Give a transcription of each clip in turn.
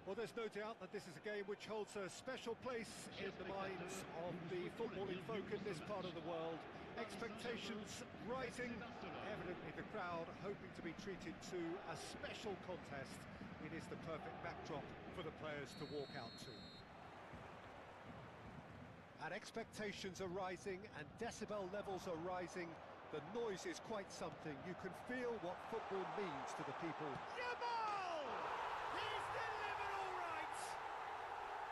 Well, there's no doubt that this is a game which holds a special place in the minds of the footballing folk in this part of the world. Expectations rising, evidently the crowd hoping to be treated to a special contest. It is the perfect backdrop for the players to walk out to. And expectations are rising and decibel levels are rising. The noise is quite something. You can feel what football means to the people. Yamal!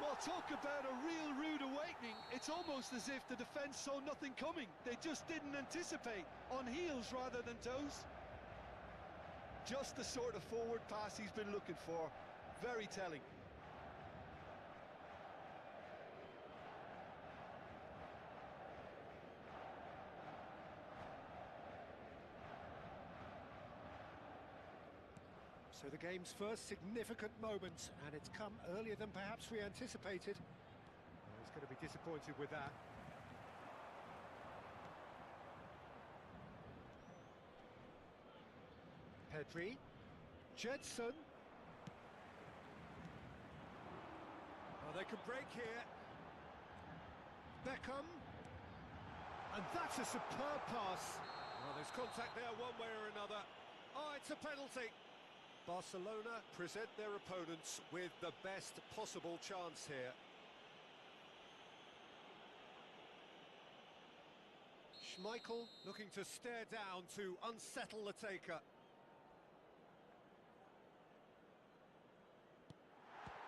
Well, talk about a real rude awakening. It's almost as if the defence saw nothing coming. They just didn't anticipate, on heels rather than toes. Just the sort of forward pass he's been looking for. Very telling. So the game's first significant moment, and it's come earlier than perhaps we anticipated. Well, he's going to be disappointed with that. Pedri, Jedson. Oh, they can break here. Beckham. And that's a superb pass. Well, there's contact there one way or another. Oh, it's a penalty. Barcelona present their opponents with the best possible chance here. Schmeichel looking to stare down to unsettle the taker.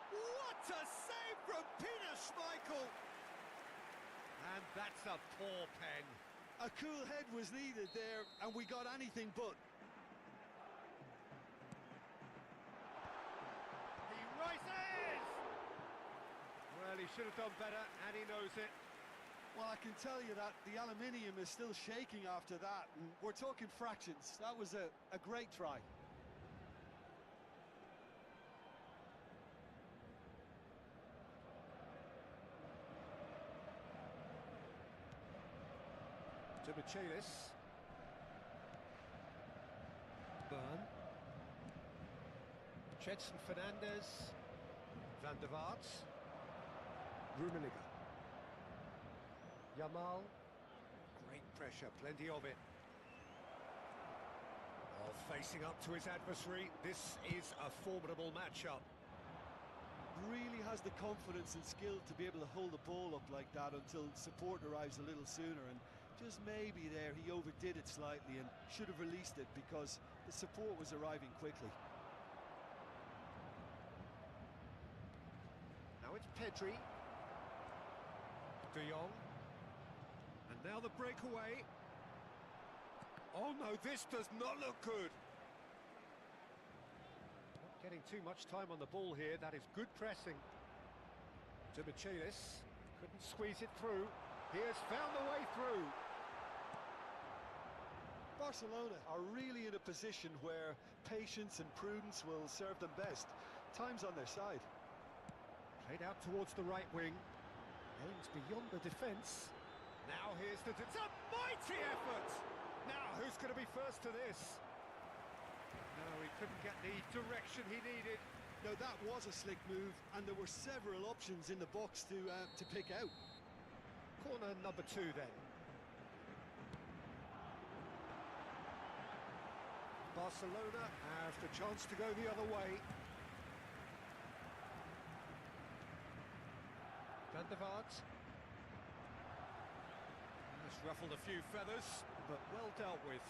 What a save from Peter Schmeichel! And that's a poor pen. A cool head was needed there, and we got anything but. Well, he should have done better, and he knows it. Well, I can tell you that the aluminium is still shaking after that, and we're talking fractions. That was a great try. To Michaelis. Byrne. Jedson Fernandez. Van der Vaart. Rummenigge. Yamal. Great pressure, plenty of it. Well, facing up to his adversary, this is a formidable matchup. Really has the confidence and skill to be able to hold the ball up like that until support arrives a little sooner, and just maybe there he overdid it slightly and should have released it because the support was arriving quickly. Now it's Pedri. De Jong. And now the breakaway. Oh no, this does not look good. Not getting too much time on the ball here. That is good pressing. To Michaelis. Couldn't squeeze it through. He has found the way through. Barcelona are really in a position where patience and prudence will serve them best. Time's on their side. Played out towards the right wing. Aims beyond the defence. Now here's the... It's a mighty effort! Now, who's going to be first to this? No, he couldn't get the direction he needed. No, that was a slick move, and there were several options in the box to pick out. Corner number 2, then. Barcelona have the chance to go the other way. Van der Vaart. Just ruffled a few feathers, but well dealt with.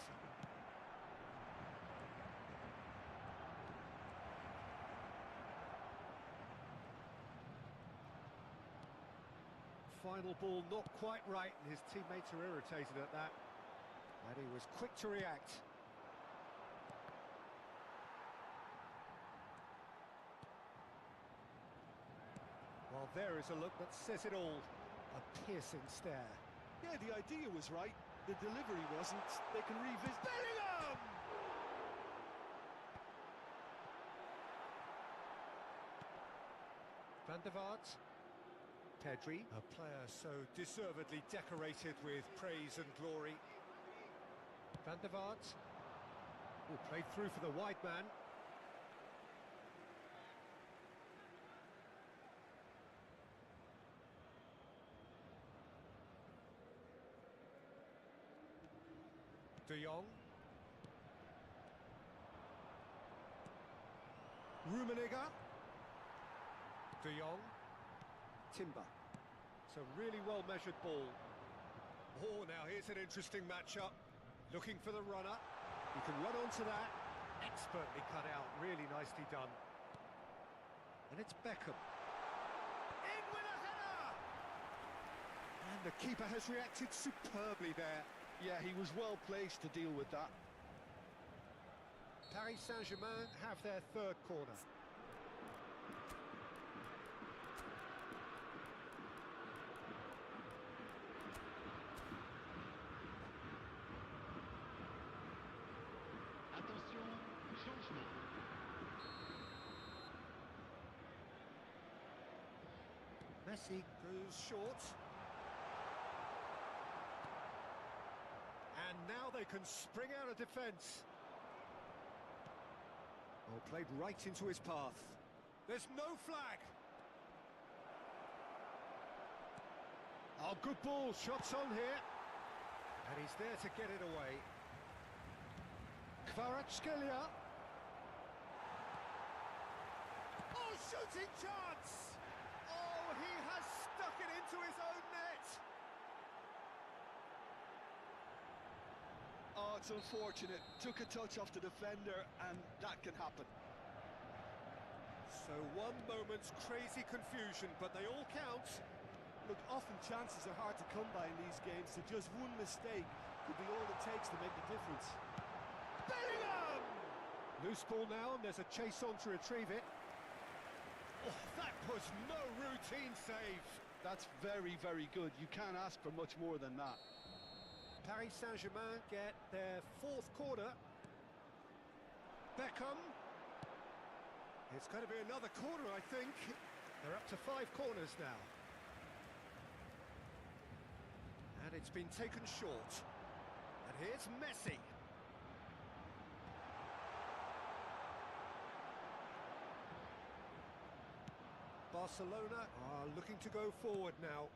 Final ball not quite right, and his teammates are irritated at that. And he was quick to react. Well, there is a look that says it all. A piercing stare. Yeah, the idea was right. The delivery wasn't. They can revisit. Bellingham! Van der Vaart. Pedri, a player so deservedly decorated with praise and glory. Van der Vaart. Oh, played through for the wide man. De Jong. Rummenigge. De Jong. Timber. It's a really well-measured ball. Oh, now here's an interesting matchup. Looking for the runner. He can run onto that. Expertly cut out. Really nicely done. And it's Beckham. In with a header! And the keeper has reacted superbly there. Yeah, he was well placed to deal with that. Paris Saint-Germain have their third corner. Attention, changement. Messi goes short. And now they can spring out of defence. Oh, played right into his path. There's no flag. Oh, good ball. Shots on here. And he's there to get it away. Kvaratskhelia. Oh, shooting chance! Oh, he has stuck it into his own net. Oh, it's unfortunate. Took a touch off the defender, and that can happen. So one moment's crazy confusion, but they all count. Look, often chances are hard to come by in these games, so just one mistake could be all it takes to make the difference. Bellingham! Loose ball now, and there's a chase on to retrieve it. Oh, that was no routine save. That's very, very good. You can't ask for much more than that. Paris Saint-Germain get their fourth corner. Beckham. It's going to be another corner, I think. They're up to 5 corners now. And it's been taken short. And here's Messi. Barcelona are looking to go forward now.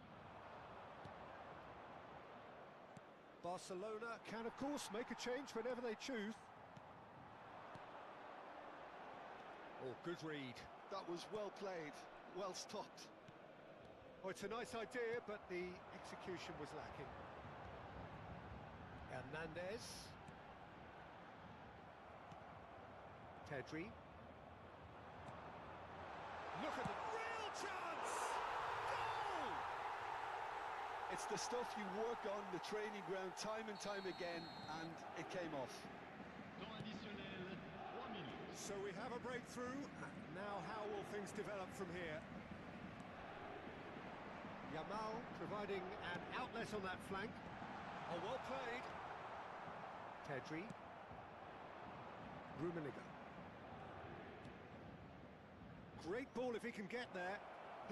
Barcelona can, of course, make a change whenever they choose. Oh, good read. That was well played, well stopped. Oh, it's a nice idea, but the execution was lacking. Hernandez. Pedri. Look at the real chance! Goal! It's the stuff you work on the training ground time and time again, and it came off. Temps additionnel, 3 minutes. So we have a breakthrough. Now how will things develop from here? Yamal providing an outlet on that flank. Oh, well played. Pedri. Rummenigge. Great ball if he can get there.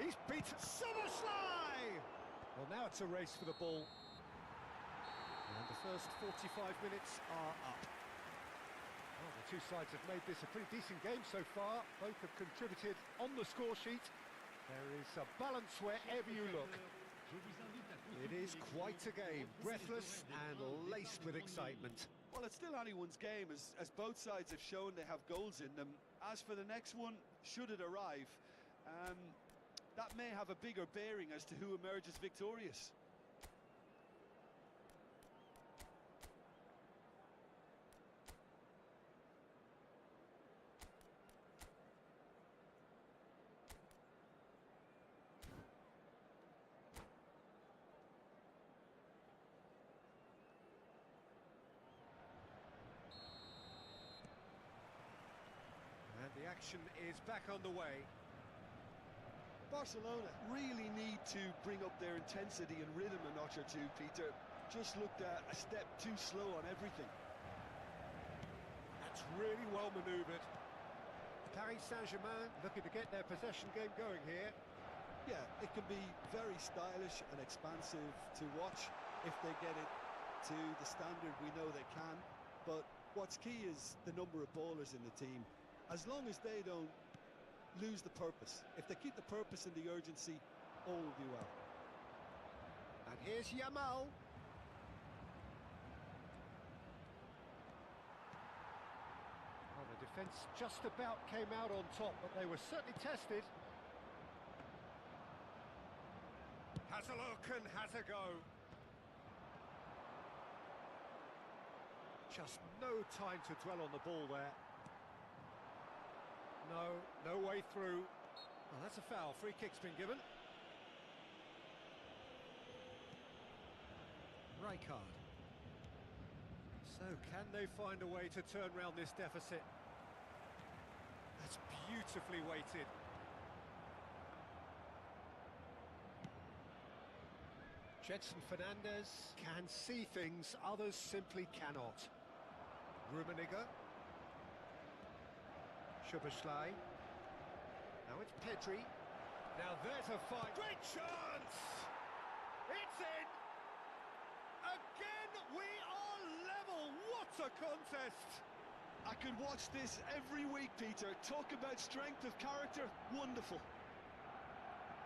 He's beaten Soboslai! Well, now it's a race for the ball. And the first 45 minutes are up. Well, the two sides have made this a pretty decent game so far. Both have contributed on the score sheet. There is a balance wherever you look. It is quite a game, breathless and laced with excitement. Well, it's still anyone's game, as both sides have shown they have goals in them. As for the next one, should it arrive, that may have a bigger bearing as to who emerges victorious. The action is back underway. Barcelona really need to bring up their intensity and rhythm a notch or two, Peter. Just looked a step too slow on everything. That's really well manoeuvred. Paris Saint-Germain looking to get their possession game going here. Yeah, it can be very stylish and expansive to watch if they get it to the standard we know they can. But what's key is the number of ballers in the team. As long as they don't lose the purpose, if they keep the purpose and the urgency, all will be well. And here's Yamal. Defence just about came out on top, but they were certainly tested. Has a look and has a go. Just no time to dwell on the ball there. No way through. Well, that's a foul. Free kick's been given. Rijkaard. So, can they find a way to turn round this deficit? That's beautifully weighted. Jetson Fernandez can see things others simply cannot. Rummenigge. Szoboszlai. Now it's Pedri. Now there's a fight. Great chance! It's in! Again, we are level. What a contest! I could watch this every week, Peter. Talk about strength of character. Wonderful.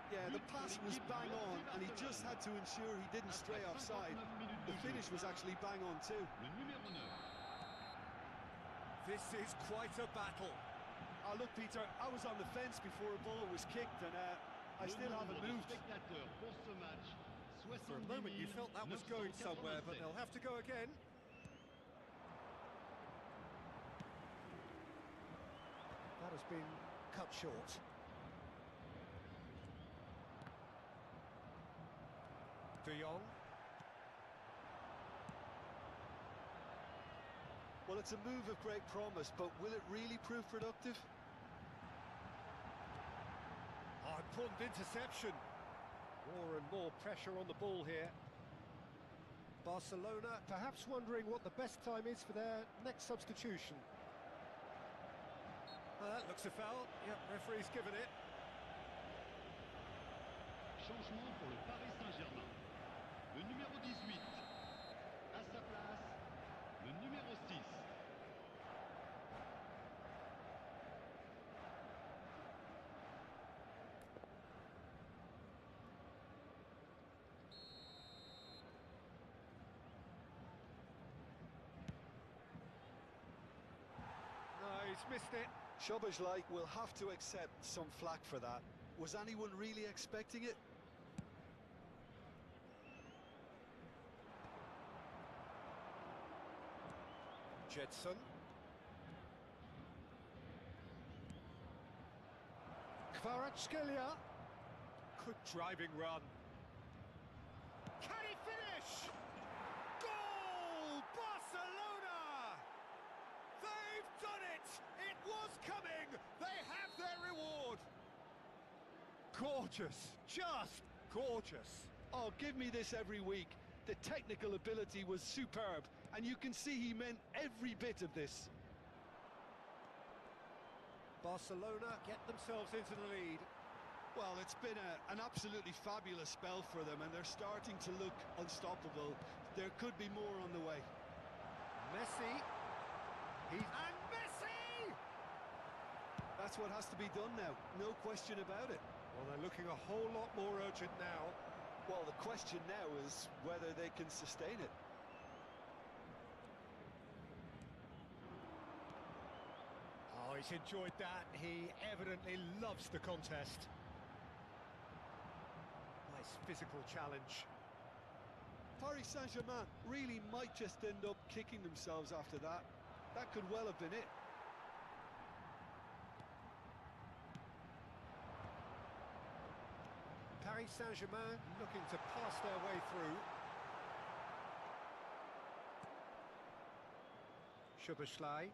Yeah, the pass was bang on, and he just had to ensure he didn't stray offside. The finish was actually bang on too. Le numéro 9. This is quite a battle. Oh, look, Peter, I was on the fence before a ball was kicked, and I still haven't moved. For a moment you felt that was going somewhere, but they'll have to go again. That has been cut short. De Jong. Well, it's a move of great promise, but will it really prove productive? Oh, important interception. More and more pressure on the ball here. Barcelona perhaps wondering what the best time is for their next substitution. Oh, that looks a foul. Yep, referee's given it. Changement pour le Paris Saint-Germain. Le numéro 18. À sa place, le numéro 6. No, he's missed it. Szoboszlai will have to accept some flack for that. Was anyone really expecting it? Jetson. Kvaratskhelia. Good driving run. Can he finish? Goal! Barcelona! They've done it! It was coming! They have their reward! Gorgeous! Just gorgeous! Oh, give me this every week. The technical ability was superb, and you can see he meant every bit of this. Barcelona get themselves into the lead. Well, it's been an absolutely fabulous spell for them, and they're starting to look unstoppable. There could be more on the way. Messi. And Messi! That's what has to be done now, no question about it. Well, they're looking a whole lot more urgent now. Well, the question now is whether they can sustain it. Oh, he's enjoyed that. He evidently loves the contest. Nice physical challenge. Paris Saint-Germain really might just end up kicking themselves after that. That could well have been it. Paris Saint-Germain looking to pass their way through. Szoboszlai.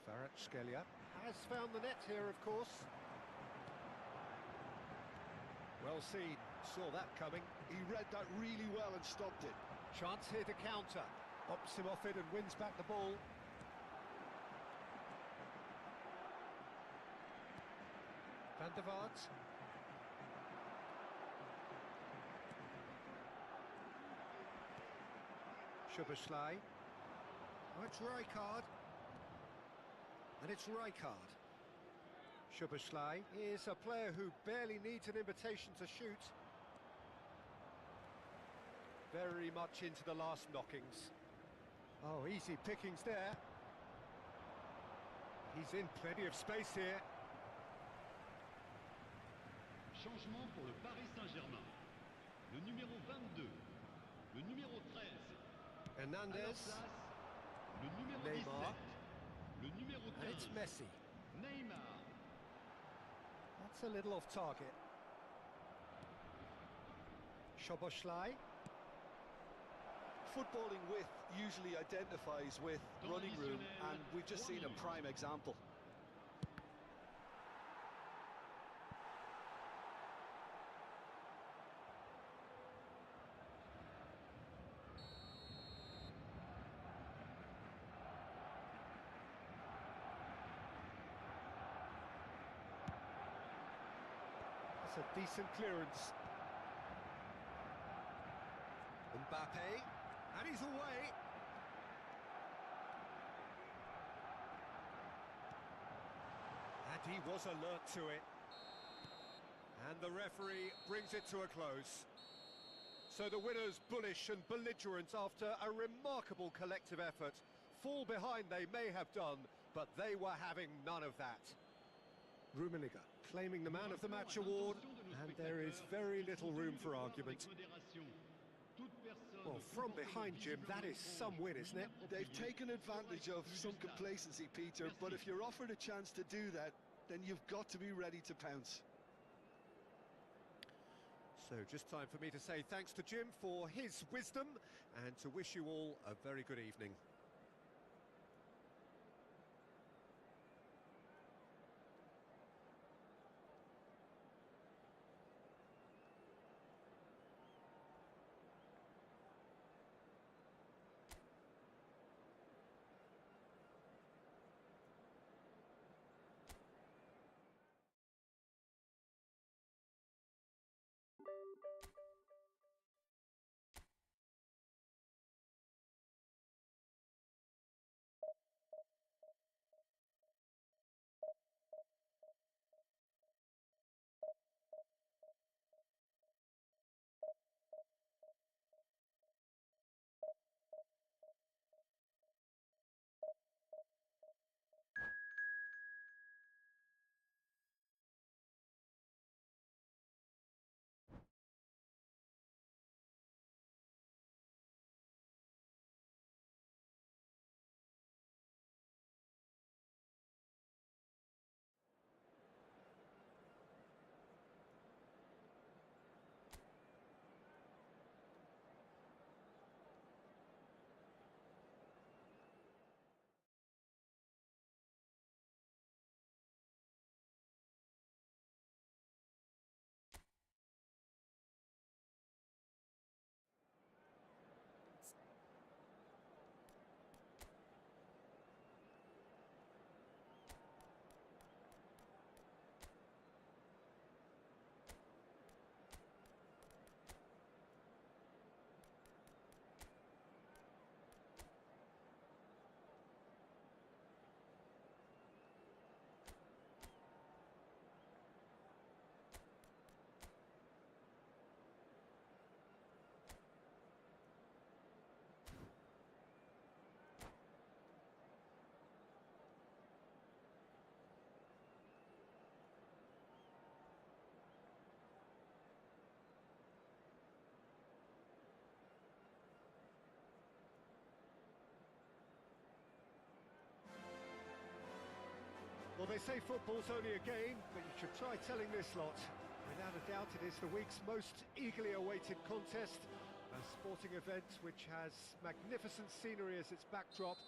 Kvaratskhelia has found the net here, of course. Well seen, saw that coming. He read that really well and stopped it. Chance here to counter. Bops him off it and wins back the ball. Van der Vaart. Szoboszlai. Oh, it's Rijkaard. And it's Rijkaard. Szoboszlai is a player who barely needs an invitation to shoot. Very much into the last knockings. Oh, easy pickings there. He's in plenty of space here. Changement pour le Paris Saint-Germain. Le numéro 22, le numéro 13. À leur Hernandez. place, le numéro Neymar. 17, le numéro 15. And it's Messi. Neymar. That's a little off target. Szoboszlai. Footballing width usually identifies with running room, and we've just seen a prime example. That's a decent clearance. Mbappe, and he's away. And he was alert to it. And the referee brings it to a close. So the winners bullish and belligerent after a remarkable collective effort. Fall behind they may have done, but they were having none of that. Rummenigge claiming the Man of the Match award, and there is very little room for argument. Well, from behind, Jim, that is some win, isn't it? They've taken advantage of some complacency, Peter, but if you're offered a chance to do that, then you've got to be ready to pounce. So just time for me to say thanks to Jim for his wisdom and to wish you all a very good evening. Well, they say football's only a game, but you should try telling this lot. Without a doubt, it is the week's most eagerly awaited contest, a sporting event which has magnificent scenery as its backdrop.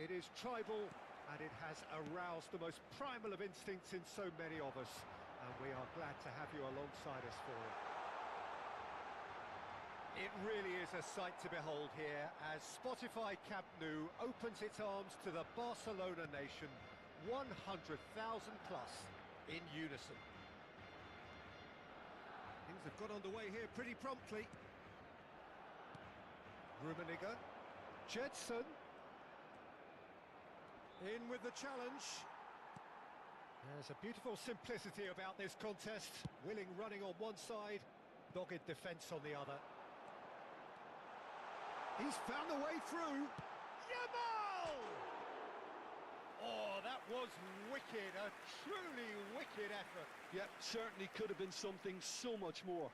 It is tribal, and it has aroused the most primal of instincts in so many of us, and we are glad to have you alongside us for it. It really is a sight to behold here as Spotify Camp Nou opens its arms to the Barcelona nation, 100,000 plus in unison. Things have got underway here pretty promptly. Rummenigge, Jedson, in with the challenge. There's a beautiful simplicity about this contest. Willing running on one side, dogged defence on the other. He's found the way through. was wicked, a truly wicked effort. Yeah, certainly could have been something so much more.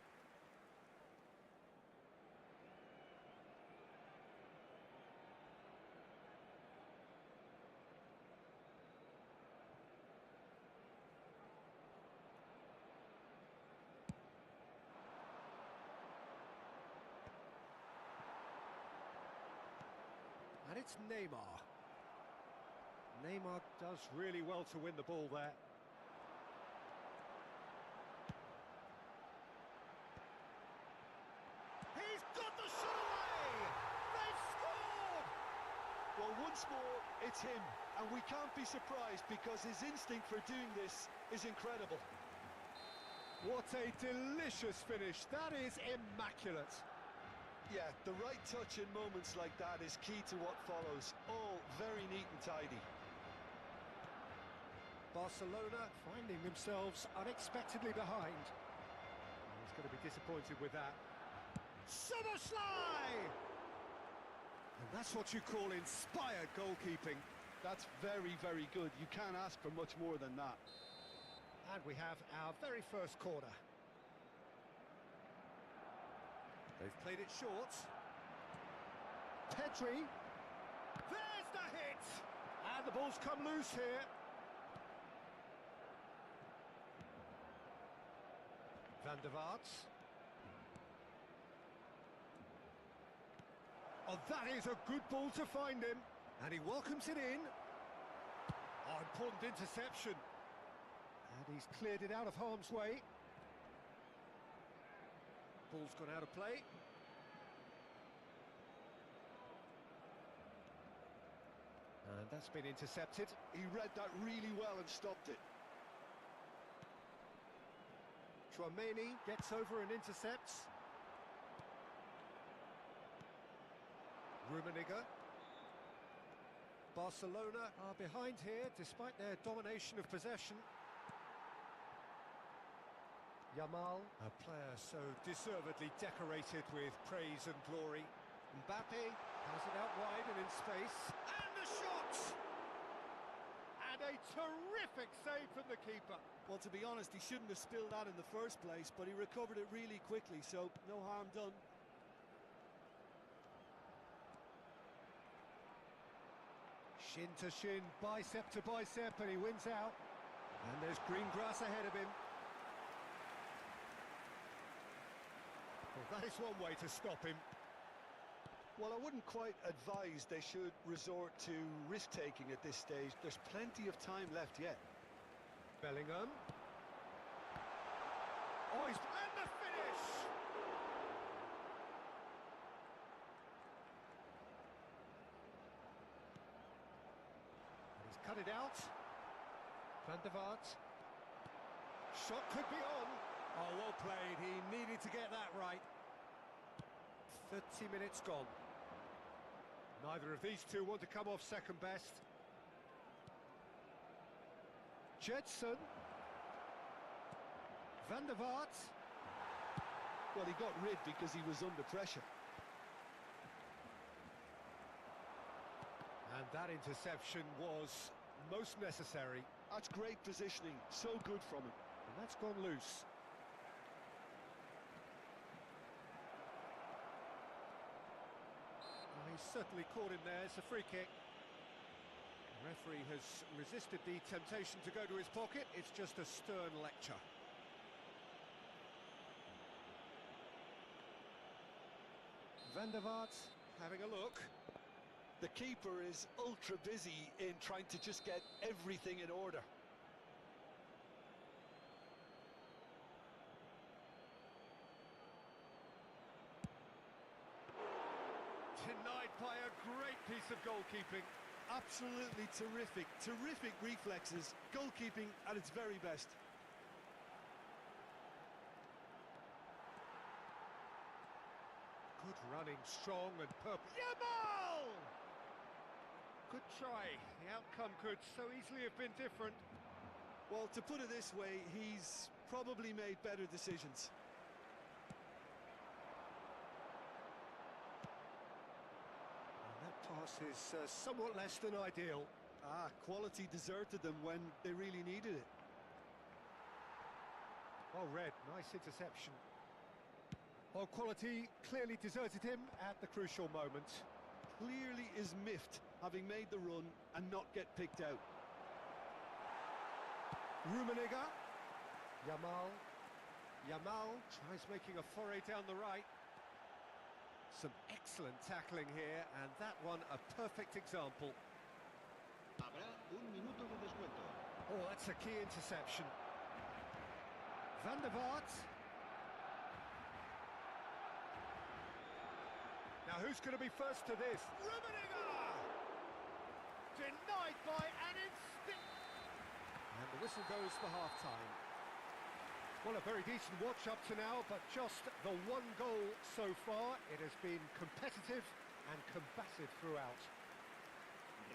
And it's Neymar. Neymar does really well to win the ball there. He's got the shot away! They've scored! Well, once more, it's him. And we can't be surprised because his instinct for doing this is incredible. What a delicious finish. That is immaculate. Yeah, the right touch in moments like that is key to what follows. All very neat and tidy. Barcelona finding themselves unexpectedly behind. He's going to be disappointed with that. Summerslide! And that's what you call inspired goalkeeping. That's very, very good. You can't ask for much more than that. And we have our very first corner. They've played it short. Pedri. There's the hit! And the ball's come loose here. Van der Vaart. Oh, that is a good ball to find him. And he welcomes it in. Oh, important interception. And he's cleared it out of harm's way. Ball's gone out of play. And that's been intercepted. He read that really well and stopped it. Tchouaméni gets over and intercepts. Rummenigge. Barcelona are behind here despite their domination of possession. Yamal, a player so deservedly decorated with praise and glory. Mbappe has it out wide and in space. And the shot! And a terrific save from the keeper. Well, to be honest, he shouldn't have spilled that in the first place, but he recovered it really quickly, so no harm done. Shin to shin, bicep to bicep, and he wins out. And there's green grass ahead of him. Well, that is one way to stop him. Well, I wouldn't quite advise they should resort to risk-taking at this stage. There's plenty of time left yet. Bellingham. Oh, he's... and the finish! And he's cut it out. Van der Vaart. Shot could be on. Oh, well played. He needed to get that right. 30 minutes gone. Neither of these two want to come off second best. Jetson. Van der Vaart. Well, he got rid because he was under pressure. And that interception was most necessary. That's great positioning. So good from him. And that's gone loose. Well, he's certainly caught him there. It's a free kick. The referee has resisted the temptation to go to his pocket. It's just a stern lecture. Van der Vaart having a look. The keeper is ultra busy in trying to just get everything in order. Denied by a great piece of goalkeeping. Absolutely terrific, terrific reflexes. Goalkeeping at its very best. Good running, strong and purple. Yamal! Good try. The outcome could so easily have been different. Well, to put it this way, he's probably made better decisions. And that pass is somewhat less than ideal. Quality deserted them when they really needed it. Well read, nice interception. Well, quality clearly deserted him at the crucial moment. Clearly is miffed, having made the run and not get picked out. Rummenigge. Yamal tries making a foray down the right. Some excellent tackling here, and that one a perfect example. Habrá un minuto de descuento. Oh, that's a key interception. Van der Vaart. Now who's going to be first to this? Rummenigge! Denied by an instinct. And the whistle goes for half-time. Well, a very decent watch up to now, but just the one goal so far. It has been competitive and combative throughout.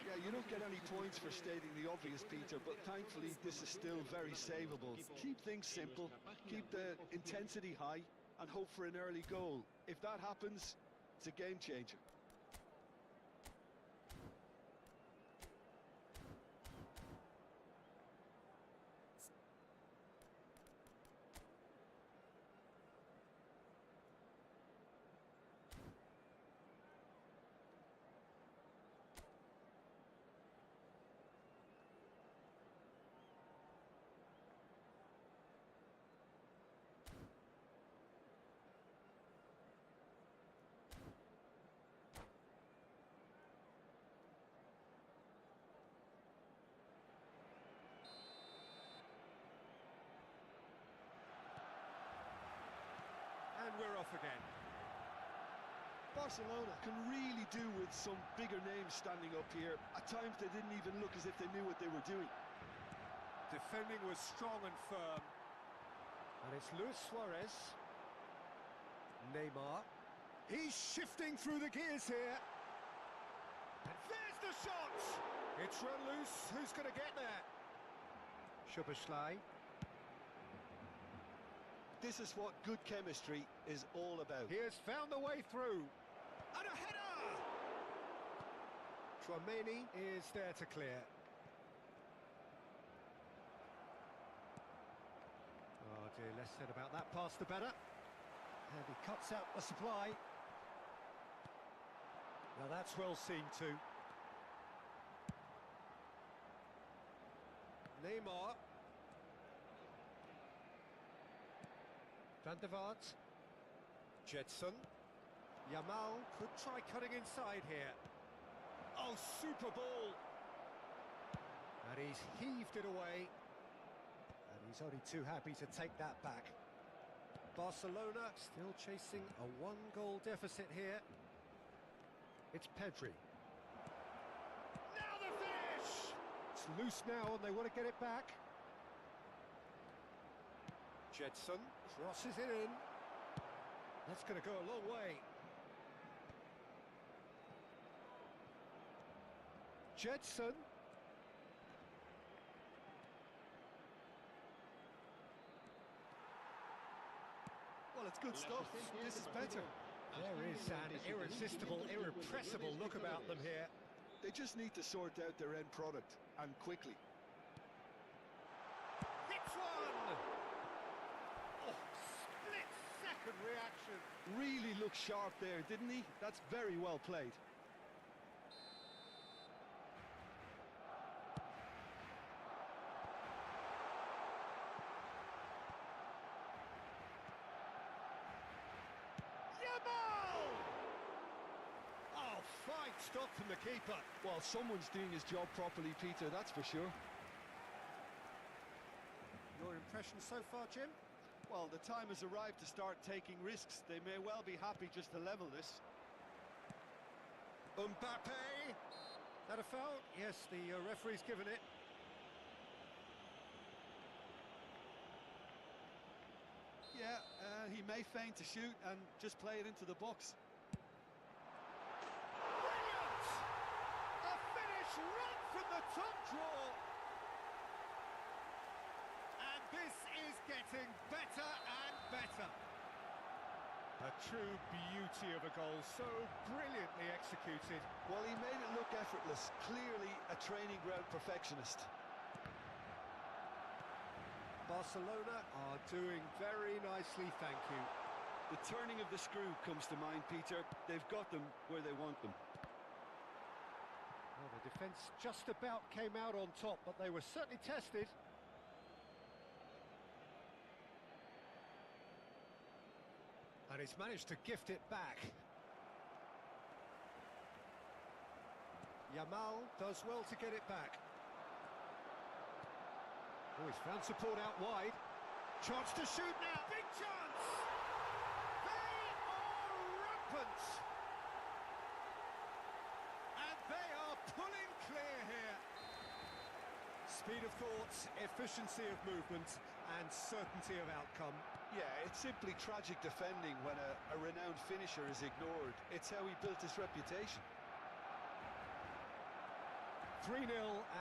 Yeah, you don't get any points for stating the obvious, Peter, but thankfully this is still very savable. Keep things simple, keep the intensity high, and hope for an early goal. If that happens, it's a game changer. And we're off again. Barcelona can really do with some bigger names standing up here. At times they didn't even look as if they knew what they were doing. Defending was strong and firm. And it's Luis Suarez. Neymar. He's shifting through the gears here. And there's the shot! It's run loose. Who's going to get there? Szoboszlai. This is what good chemistry is all about. He has found the way through. And a header! Tchouameni is there to clear. Oh dear, less said about that pass the better. And he cuts out the supply. Now that's well seen too. Neymar. Van der Vaart. Jetson. Yamal could try cutting inside here. Oh, super ball! And he's heaved it away. And he's only too happy to take that back. Barcelona still chasing a one-goal deficit here. It's Pedri. Now the finish! It's loose now and they want to get it back. Jetson crosses it in. That's going to go a long way. Jetson. Well, it's good stuff. This is better. There is an irresistible, irrepressible look about them here. They just need to sort out their end product, and quickly. Hits one! Oh, split-second reaction. Really looked sharp there, didn't he? That's very well played. Yamal! Oh, fine stop from the keeper. Well, someone's doing his job properly, Peter, that's for sure. Your impression so far, Jim? Well, the time has arrived to start taking risks. They may well be happy just to level this. Mbappe! That a foul? Yes, the referee's given it. Yeah, he may feign to shoot and just play it into the box. Brilliant! A finish right from the top draw. And this is getting better and better. A true beauty of a goal, so brilliantly executed. Well, he made it look effortless. Clearly a training ground perfectionist. Barcelona are doing very nicely, thank you. The turning of the screw comes to mind, Peter. They've got them where they want them. Well, the defence just about came out on top, but they were certainly tested. And he's managed to gift it back. Yamal does well to get it back. Oh, he's found support out wide. Chance to shoot now. Big chance! They are rampant! And they are pulling clear here. Speed of thought, efficiency of movement, and certainty of outcome. Yeah, it's simply tragic defending when a renowned finisher is ignored. It's how he built his reputation. 3-0,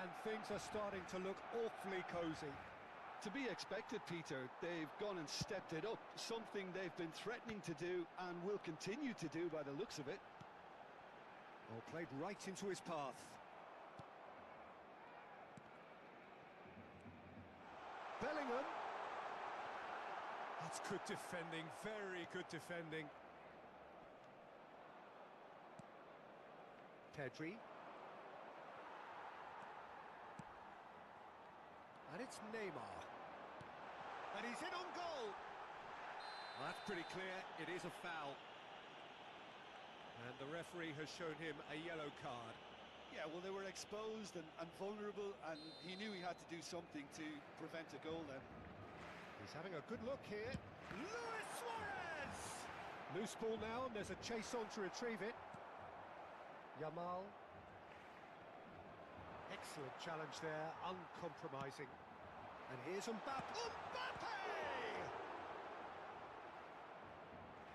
and things are starting to look awfully cosy. To be expected, Peter. They've gone and stepped it up, something they've been threatening to do and will continue to do by the looks of it. Oh, played right into his path. Bellingham. That's good defending, very good defending. Pedri. And it's Neymar. And he's in on goal. Well, that's pretty clear, it is a foul. And the referee has shown him a yellow card. Yeah, well, they were exposed and vulnerable, and he knew he had to do something to prevent a goal then. He's having a good look here. Luis Suarez! Loose ball now, and there's a chase on to retrieve it. Yamal. Excellent challenge there, uncompromising. And here's Mbappe. Mbappe!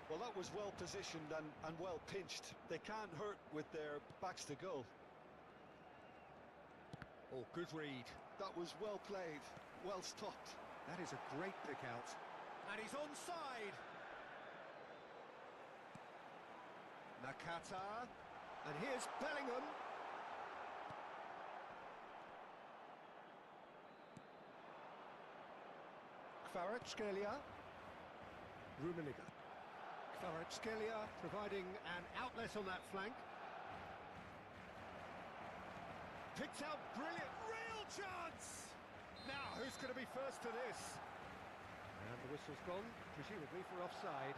Well, that was well positioned and well pinched. They can't hurt with their backs to goal. Oh, good read. That was well played, well stopped. That is a great pick out. And he's onside. Nakata. And here's Bellingham. Kvaratskhelia. Rummenigge. Kvaratskhelia providing an outlet on that flank. Picked out brilliant, real chance! Now, who's going to be first to this? And the whistle's gone, presumably for offside.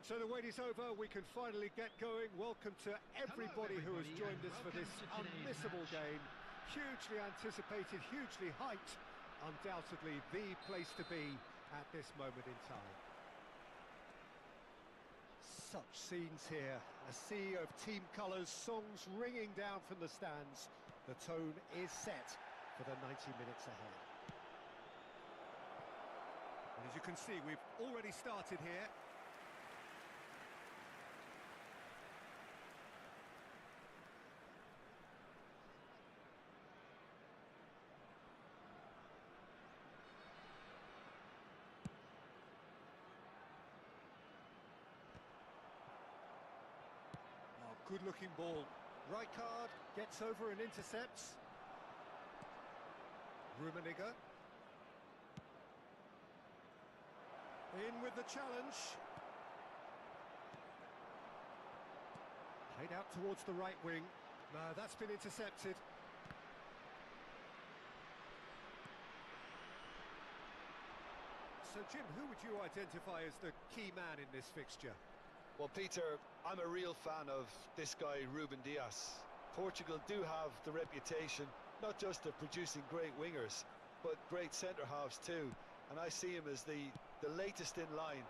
So the wait is over, we can finally get going. Welcome to everybody who has joined us for this unmissable game. Hugely anticipated, hugely hyped. Undoubtedly the place to be at this moment in time. Such scenes here, a sea of team colours, songs ringing down from the stands. The tone is set for the 90 minutes ahead. And as you can see, we've already started here. Good-looking ball. Rijkaard gets over and intercepts. Rummenigge. In with the challenge. Played out towards the right wing. No, that's been intercepted. So, Jim, who would you identify as the key man in this fixture? Well, Peter, I'm a real fan of this guy, Ruben Dias. Portugal do have the reputation, not just of producing great wingers, but great centre-halves too. And I see him as the latest in line.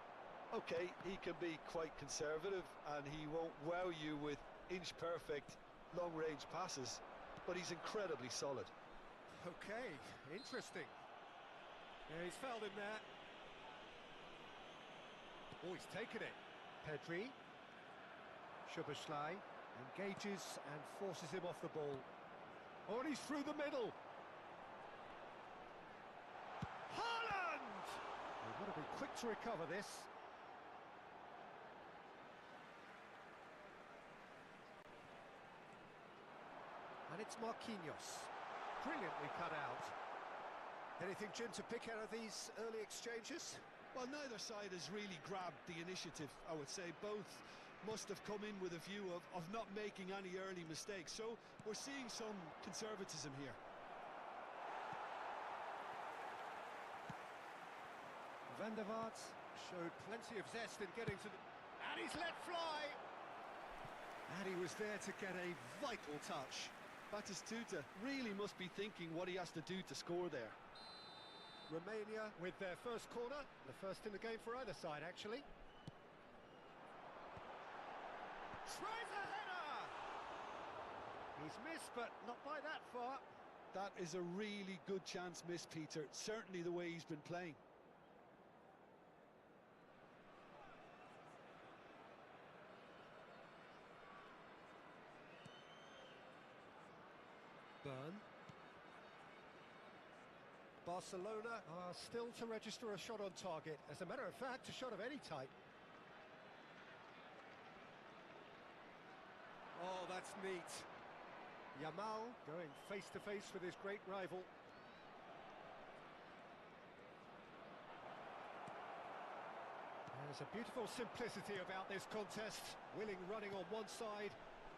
Okay, he can be quite conservative, and he won't wow you with inch-perfect long-range passes, but he's incredibly solid. Okay, interesting. Yeah, he's fouled him there. Oh, he's taken it. Pedri. Szoboszlai engages and forces him off the ball. Oh, and he's through the middle. Haaland! They've got to be quick to recover this. And it's Marquinhos. Brilliantly cut out. Anything, Jim, to pick out of these early exchanges? Well, neither side has really grabbed the initiative, I would say. Both must have come in with a view of not making any early mistakes. So we're seeing some conservatism here. Van der Vaart showed plenty of zest in getting to the... And he's let fly! And he was there to get a vital touch. Batistuta really must be thinking what he has to do to score there. Romania with their first corner, the first in the game for either side, actually. Tries a header! He's missed, but not by that far. That is a really good chance miss, Peter. Certainly the way he's been playing. Burn. Barcelona are still to register a shot on target. As a matter of fact, a shot of any type. Oh, that's neat. Yamal going face-to-face with his great rival. There's a beautiful simplicity about this contest. Willing running on one side,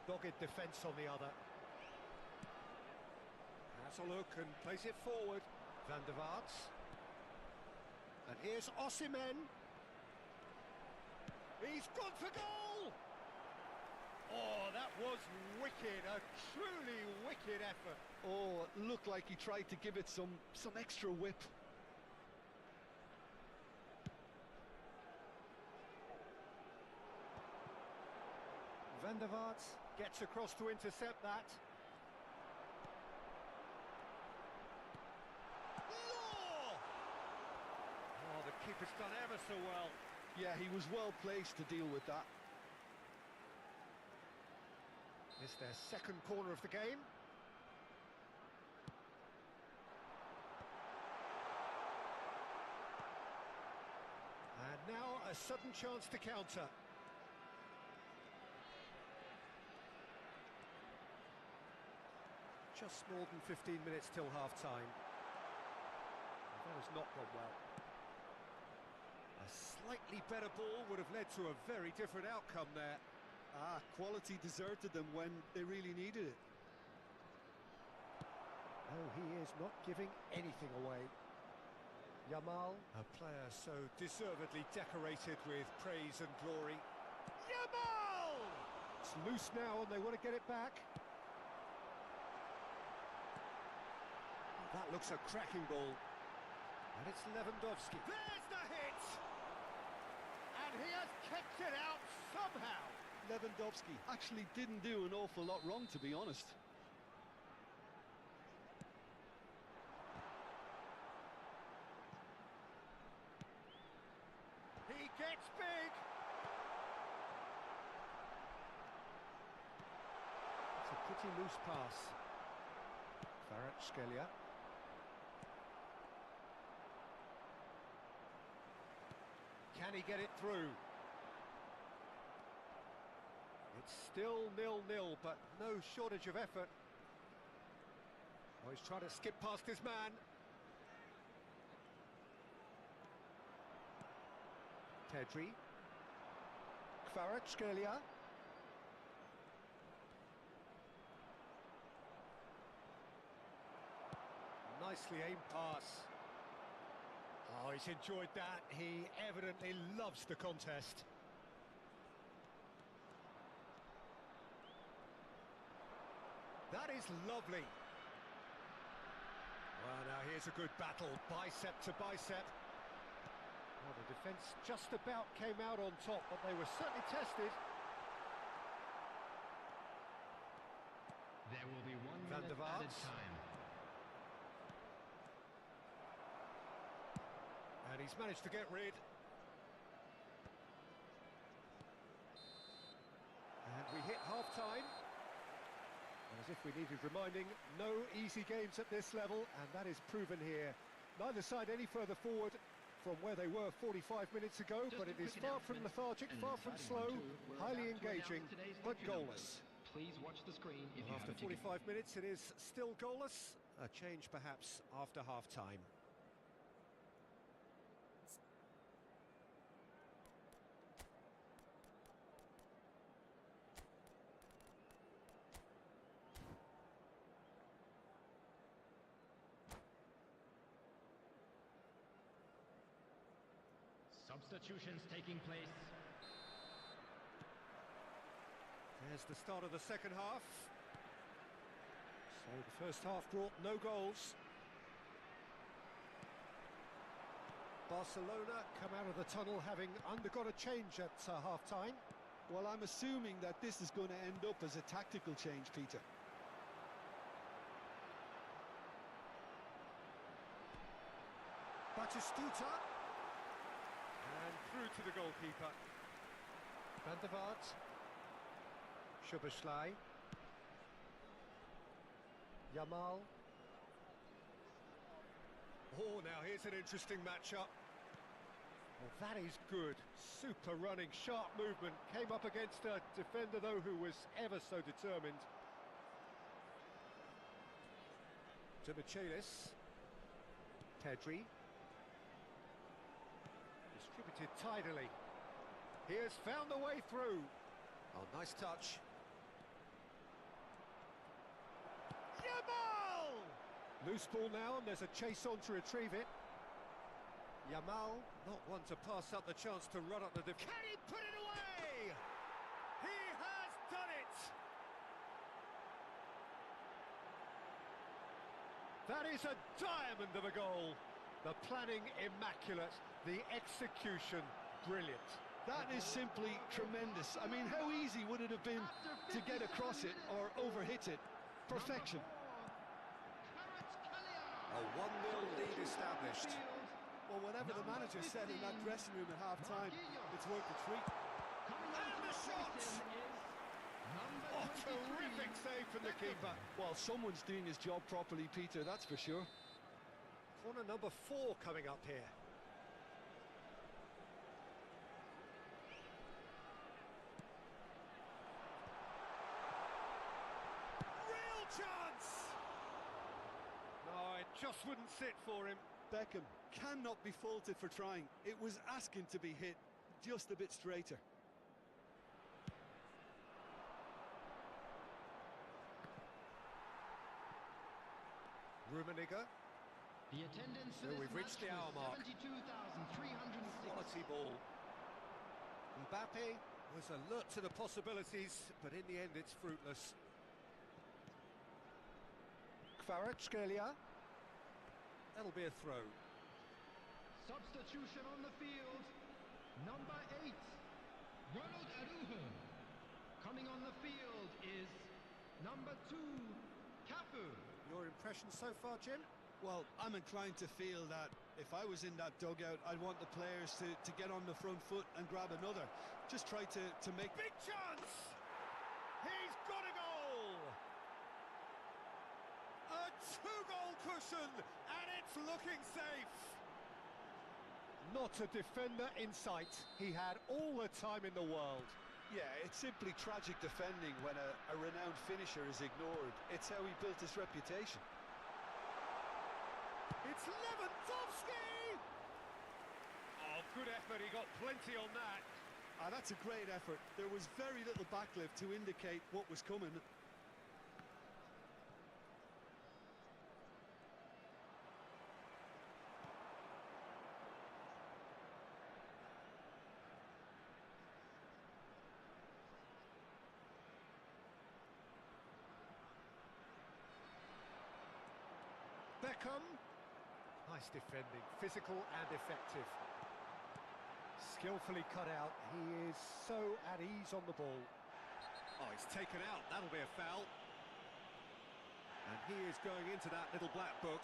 dogged defence on the other. Has a look and plays it forward. Van der Vaart. And here's Osimhen. He's gone for goal! Oh, that was wicked, a truly wicked effort. Oh, it looked like he tried to give it some extra whip. Van der Vaart gets across to intercept that. Keeper's done ever so well. Yeah, he was well placed to deal with that. It's their second corner of the game. And now a sudden chance to counter. Just more than 15 minutes till half-time. That has not gone well. A slightly better ball would have led to a very different outcome there. Quality deserted them when they really needed it. Oh, he is not giving anything away. Yamal, a player so deservedly decorated with praise and glory. It's loose now and they want to get it back. That looks a cracking ball. And it's Lewandowski. There's the hit! And he has kept it out somehow. Lewandowski actually didn't do an awful lot wrong, to be honest. He gets big. It's a pretty loose pass. Kvaratskhelia. Can he get it through? It's still 0-0, but no shortage of effort. Oh, he's trying to skip past his man. Pedri. Kvaratskhelia. Nicely aimed pass. Oh, he's enjoyed that. He evidently loves the contest. That is lovely. Well, now here's a good battle, bicep to bicep. Well, the defence just about came out on top, but they were certainly tested. There will be 1 Van minute der Vaart. added time. And he's managed to get rid. And we hit half-time. As if we needed reminding, no easy games at this level, and that is proven here. Neither side any further forward from where they were 45 minutes ago, but it is far from lethargic, far from slow, highly engaging, but goalless. Please watch the screen if you After have a ticket. 45 minutes, it is still goalless. A change perhaps after half-time. Substitutions taking place. There's the start of the second half. So the first half brought no goals. Barcelona come out of the tunnel having undergone a change at half-time. Well, I'm assuming that this is going to end up as a tactical change, Peter. Batistuta. And through to the goalkeeper. Van der Vaart. Szoboszlai. Yamal. Oh, now here's an interesting matchup. Well, that is good. Super running, sharp movement. Came up against a defender, though, who was ever so determined. To Michelis. Pedri. Distributed tidily. He has found the way through. Oh, nice touch. Yamal! Loose ball now, and there's a chase on to retrieve it. Yamal, not one to pass up the chance to run up the defence. Can he put it away? He has done it! That is a diamond of a goal. The planning immaculate, the execution brilliant. That is simply tremendous. I mean, how easy would it have been to get across it or overhit it? Perfection. A 1-0 lead established. Well, whatever the manager said in that dressing room at half-time, it's worth the treat. And the shot! Oh, terrific save from the keeper. Well, someone's doing his job properly, Peter, that's for sure. Corner number 4 coming up here. Real chance! No, it just wouldn't sit for him. Beckham cannot be faulted for trying. It was asking to be hit just a bit straighter. Rummenigge. The attendance So we've reached the hour mark. 72,306. Quality ball. Mbappe. Was alert to the possibilities, but in the end it's fruitless. Kvaratskhelia. That'll be a throw. Substitution on the field. Number 8, Ronald Araujo. Coming on the field is number 2, Cafu. Your impression so far, Jim? Well, I'm inclined to feel that if I was in that dugout, I'd want the players to get on the front foot and grab another. Just try to make... Big chance! He's got a goal! A 2-goal cushion, and it's looking safe. Not a defender in sight. He had all the time in the world. Yeah, it's simply tragic defending when a renowned finisher is ignored. It's how he built his reputation. It's Lewandowski! Oh, good effort. He got plenty on that. That's a great effort. There was very little backlift to indicate what was coming. Beckham. Nice defending, physical and effective. Skillfully cut out. He is so at ease on the ball. Oh, he's taken out. That'll be a foul. And he is going into that little black book.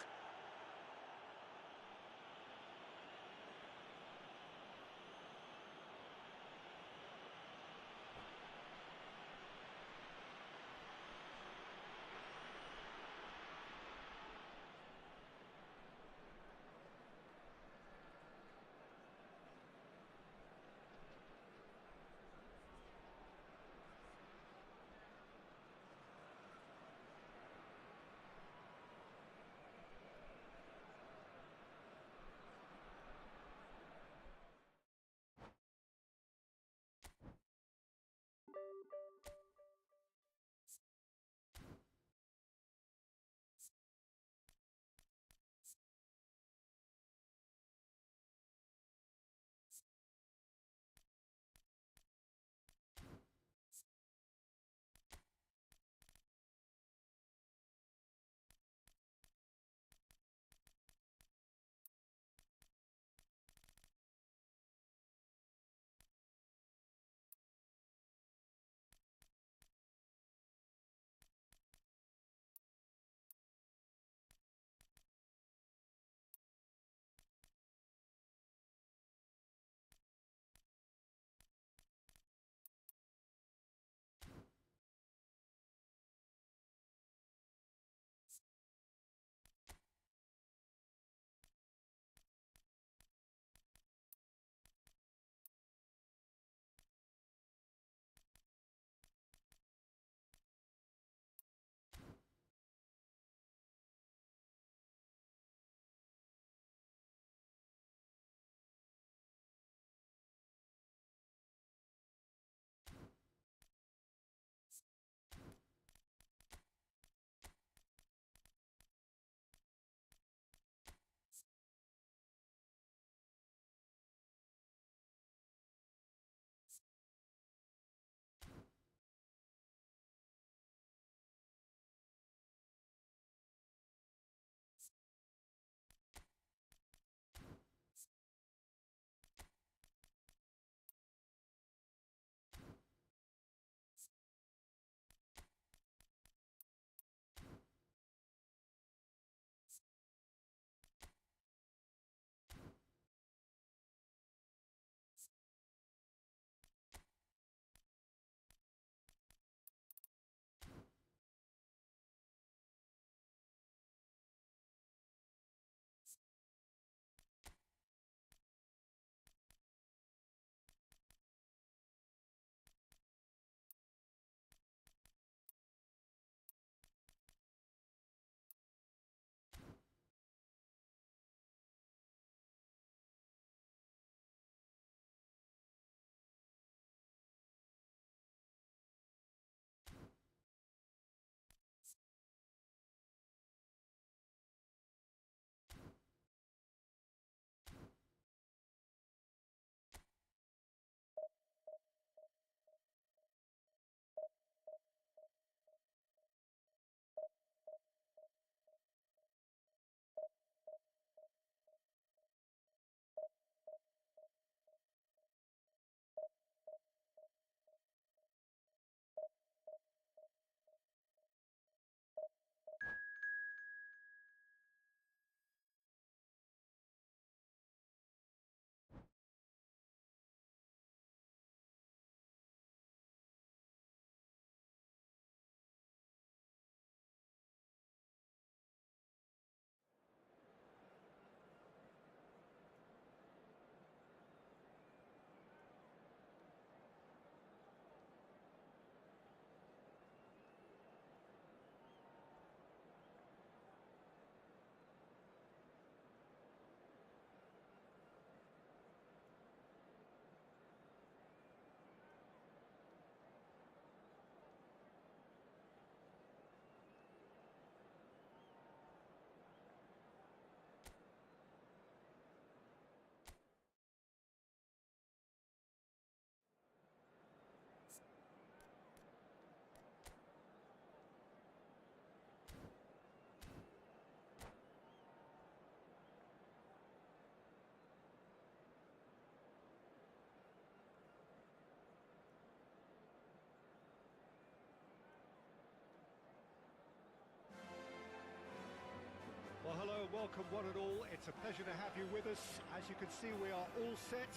and welcome one and all. It's a pleasure to have you with us. As you can see, we are all set.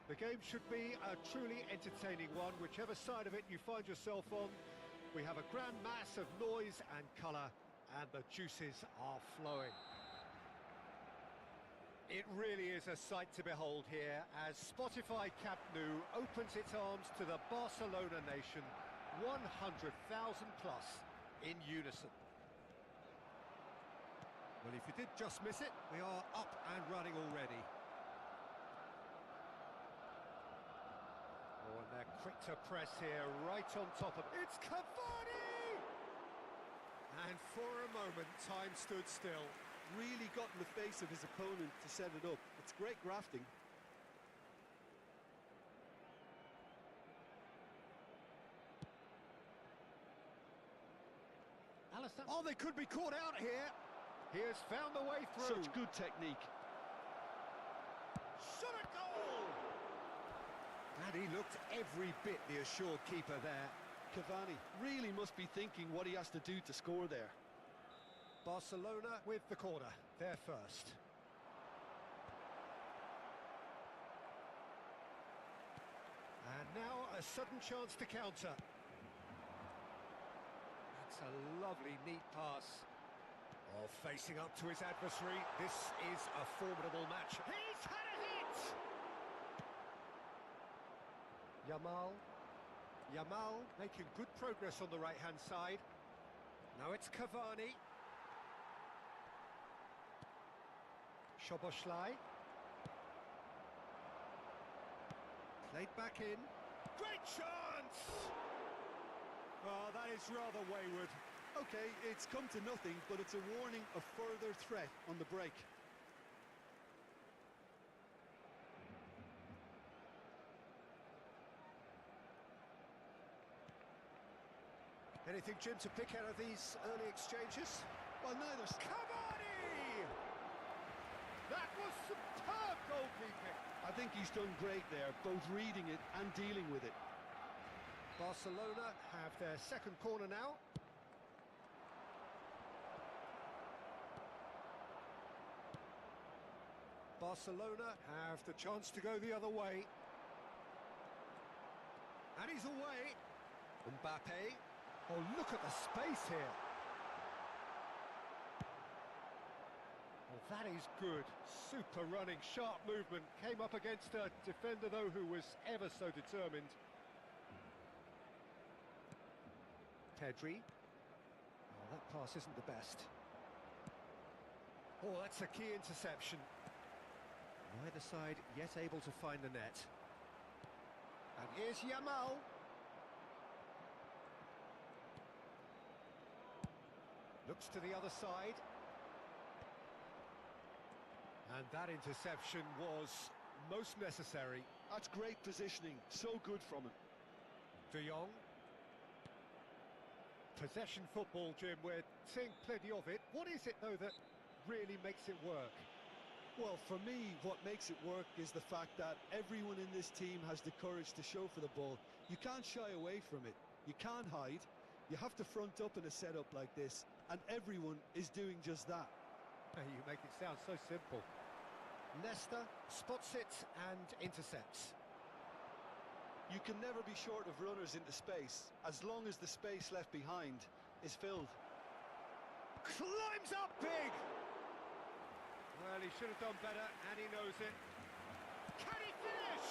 The game should be a truly entertaining one, whichever side of it you find yourself on. We have a grand mass of noise and colour, and the juices are flowing. It really is a sight to behold here as Spotify Camp Nou opens its arms to the Barcelona nation, 100,000 plus in unison. Well, if you did just miss it, we are up and running already. Oh, and they're quick to press here, right on top of... It's Cavani! And for a moment, time stood still. Really got in the face of his opponent to set it up. It's great grafting. Oh, they could be caught out here. He has found the way through. Such good technique. Shot a goal! And he looked every bit the assured keeper there. Cavani really must be thinking what he has to do to score there. Barcelona with the corner, they're first. And now a sudden chance to counter. That's a lovely, neat pass. Oh, facing up to his adversary, this is a formidable match. He's had a hit! Yamal making good progress on the right-hand side. Now it's Cavani. Szoboszlai. Played back in. Great chance! Oh, that is rather wayward. Okay, it's come to nothing, but it's a warning of further threat on the break. Anything, Jim, to pick out of these early exchanges? Well, neither... Cavani! That was superb goalkeeping. I think he's done great there, both reading it and dealing with it. Barcelona have their second corner now. Barcelona have the chance to go the other way. And he's away. Mbappe. Oh, look at the space here. Well, that is good. Super running, sharp movement. Came up against a defender, though, who was ever so determined. Pedri. Oh, that pass isn't the best. Oh, that's a key interception. Neither side yet able to find the net. And here's Yamal. Looks to the other side. And that interception was most necessary. That's great positioning, so good from him. De Jong. Possession football, Jim, we're seeing plenty of it. What is it, though, that really makes it work? Well, for me, what makes it work is the fact that everyone in this team has the courage to show for the ball. You can't shy away from it. You can't hide. You have to front up in a setup like this, and everyone is doing just that. You make it sound so simple. Nesta spots it and intercepts. You can never be short of runners into space, as long as the space left behind is filled. Climbs up big! Well, he should have done better, and he knows it. Can he finish?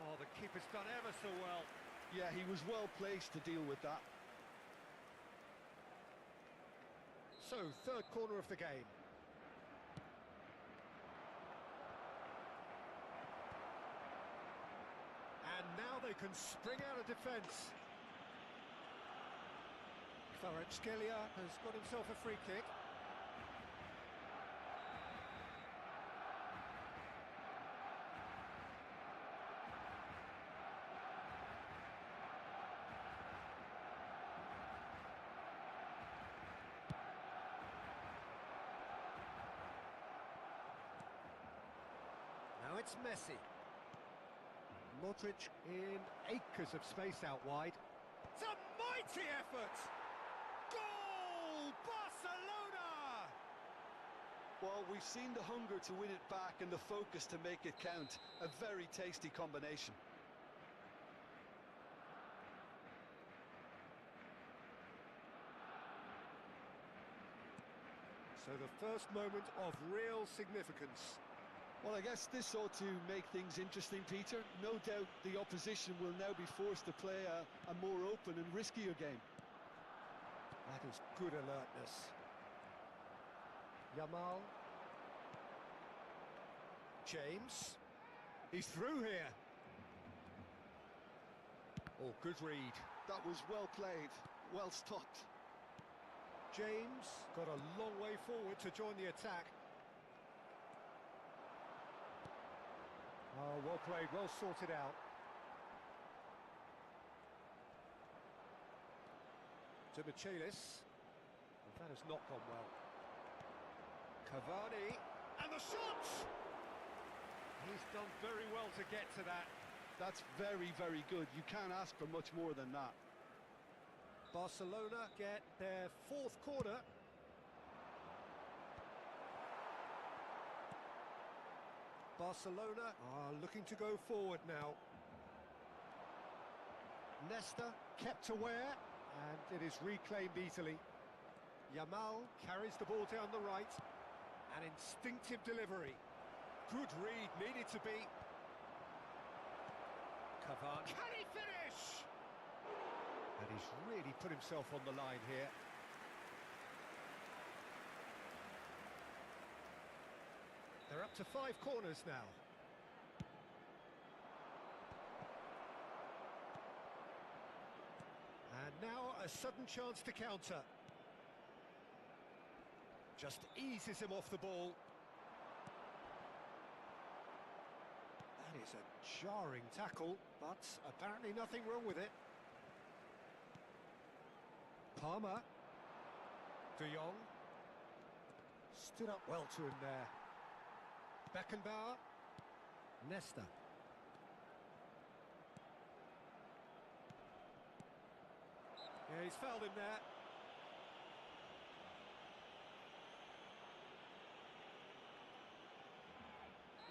Oh, the keeper's done ever so well. Yeah, he was well placed to deal with that. So, third corner of the game. And now they can spring out of defence. Kvaratskhelia has got himself a free kick. Now it's Messi. Modric in acres of space out wide. It's a mighty effort! Goal! Barcelona! Well, we've seen the hunger to win it back and the focus to make it count. A very tasty combination. So the first moment of real significance. Well, I guess this ought to make things interesting, Peter. No doubt the opposition will now be forced to play a more open and riskier game. That is good alertness. Yamal. James. He's through here. Oh, good read. That was well played, well stopped. James got a long way forward to join the attack. Oh, well played, well sorted out. To Michelis. That has not gone well. Cavani, and the shot! He's done very well to get to that. That's very, very good. You can't ask for much more than that. Barcelona get their fourth corner. Barcelona are looking to go forward now. Nesta kept aware, and it is reclaimed easily. Yamal carries the ball down the right. An instinctive delivery. Good read, needed to be. Cavani. Can he finish? And he's really put himself on the line here. They're up to 5 corners now. And now a sudden chance to counter. Just eases him off the ball. That is a jarring tackle, but apparently nothing wrong with it. Palmer. De Jong. Stood up well to him there. Beckenbauer. Nesta. Yeah, he's fouled him there.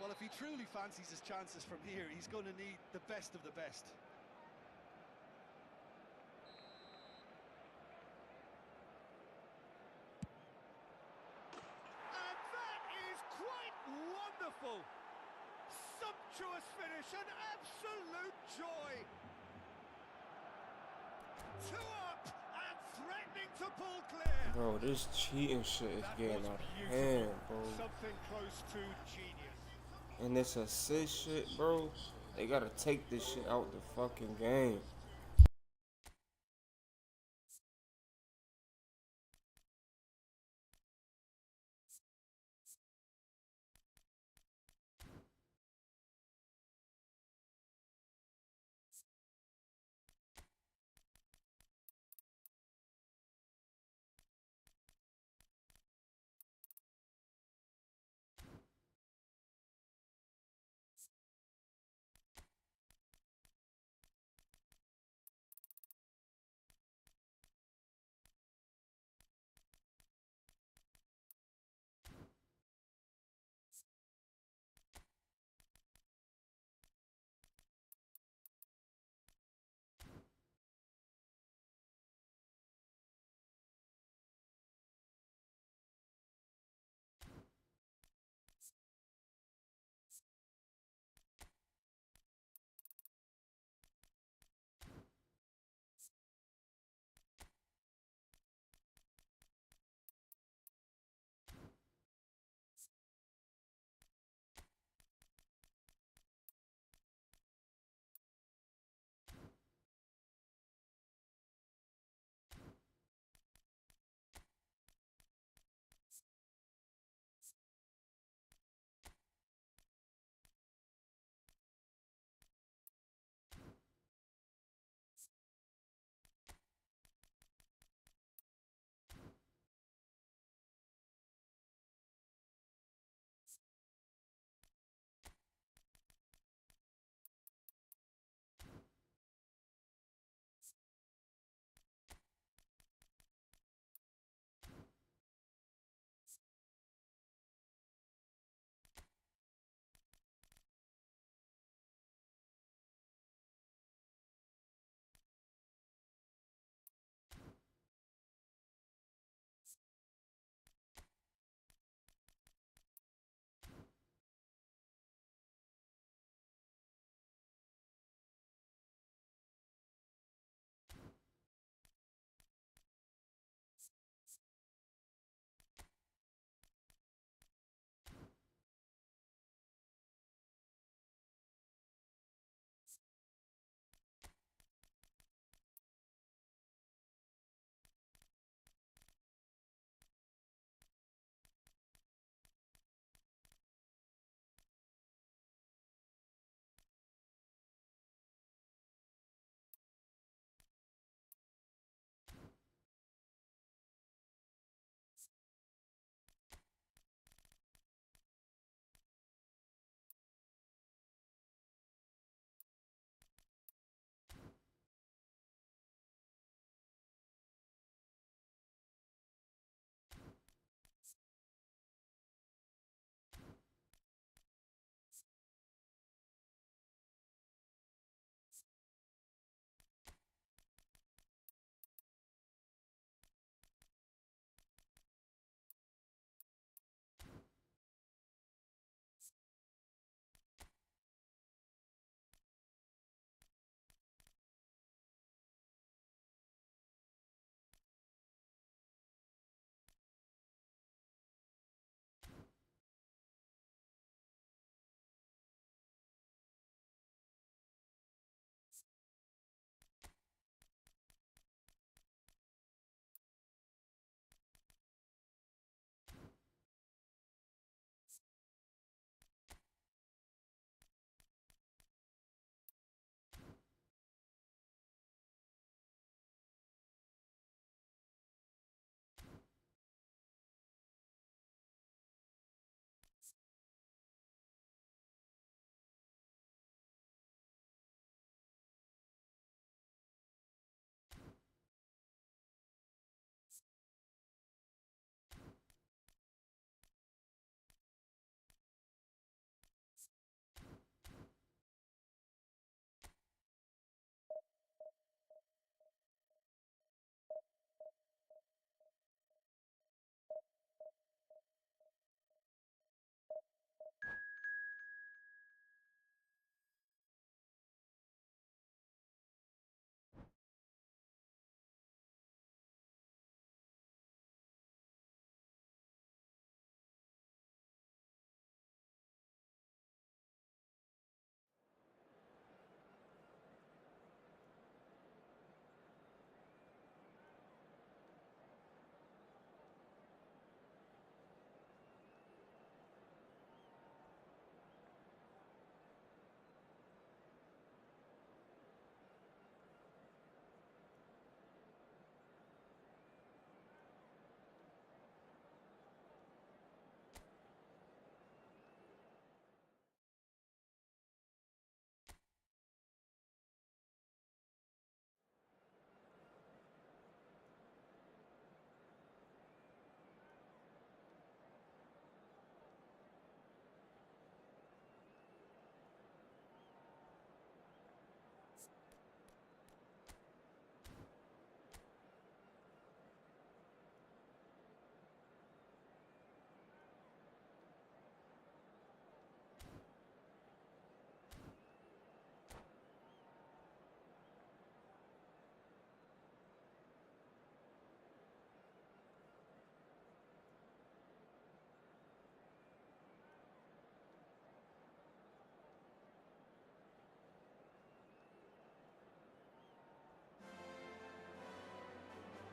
Well, if he truly fancies his chances from here, he's going to need the best of the best. And that is quite wonderful! Sumptuous finish, an absolute joy! 2 up and threatening to pull clear! Bro, this cheating shit is getting out of hand, bro. Something close to genius. And this assist shit, bro. They gotta take this shit out the fucking game.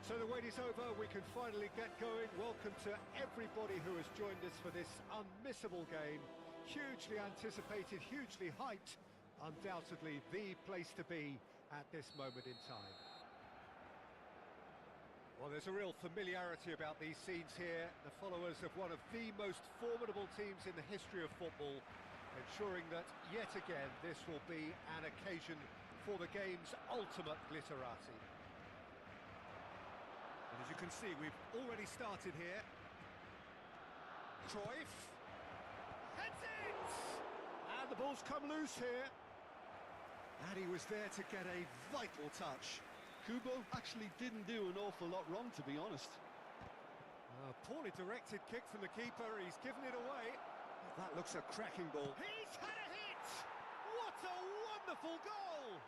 So the wait is over, we can finally get going. Welcome to everybody who has joined us for this unmissable game. Hugely anticipated, hugely hyped. Undoubtedly the place to be at this moment in time. Well, there's a real familiarity about these scenes here. The followers of one of the most formidable teams in the history of football, ensuring that yet again this will be an occasion for the game's ultimate glitterati. And as you can see, we've already started here. Cruyff heads it! And the ball's come loose here. And he was there to get a vital touch. Kubo actually didn't do an awful lot wrong, to be honest. A poorly directed kick from the keeper, he's given it away. That looks a cracking ball. He's had a hit! What a wonderful goal!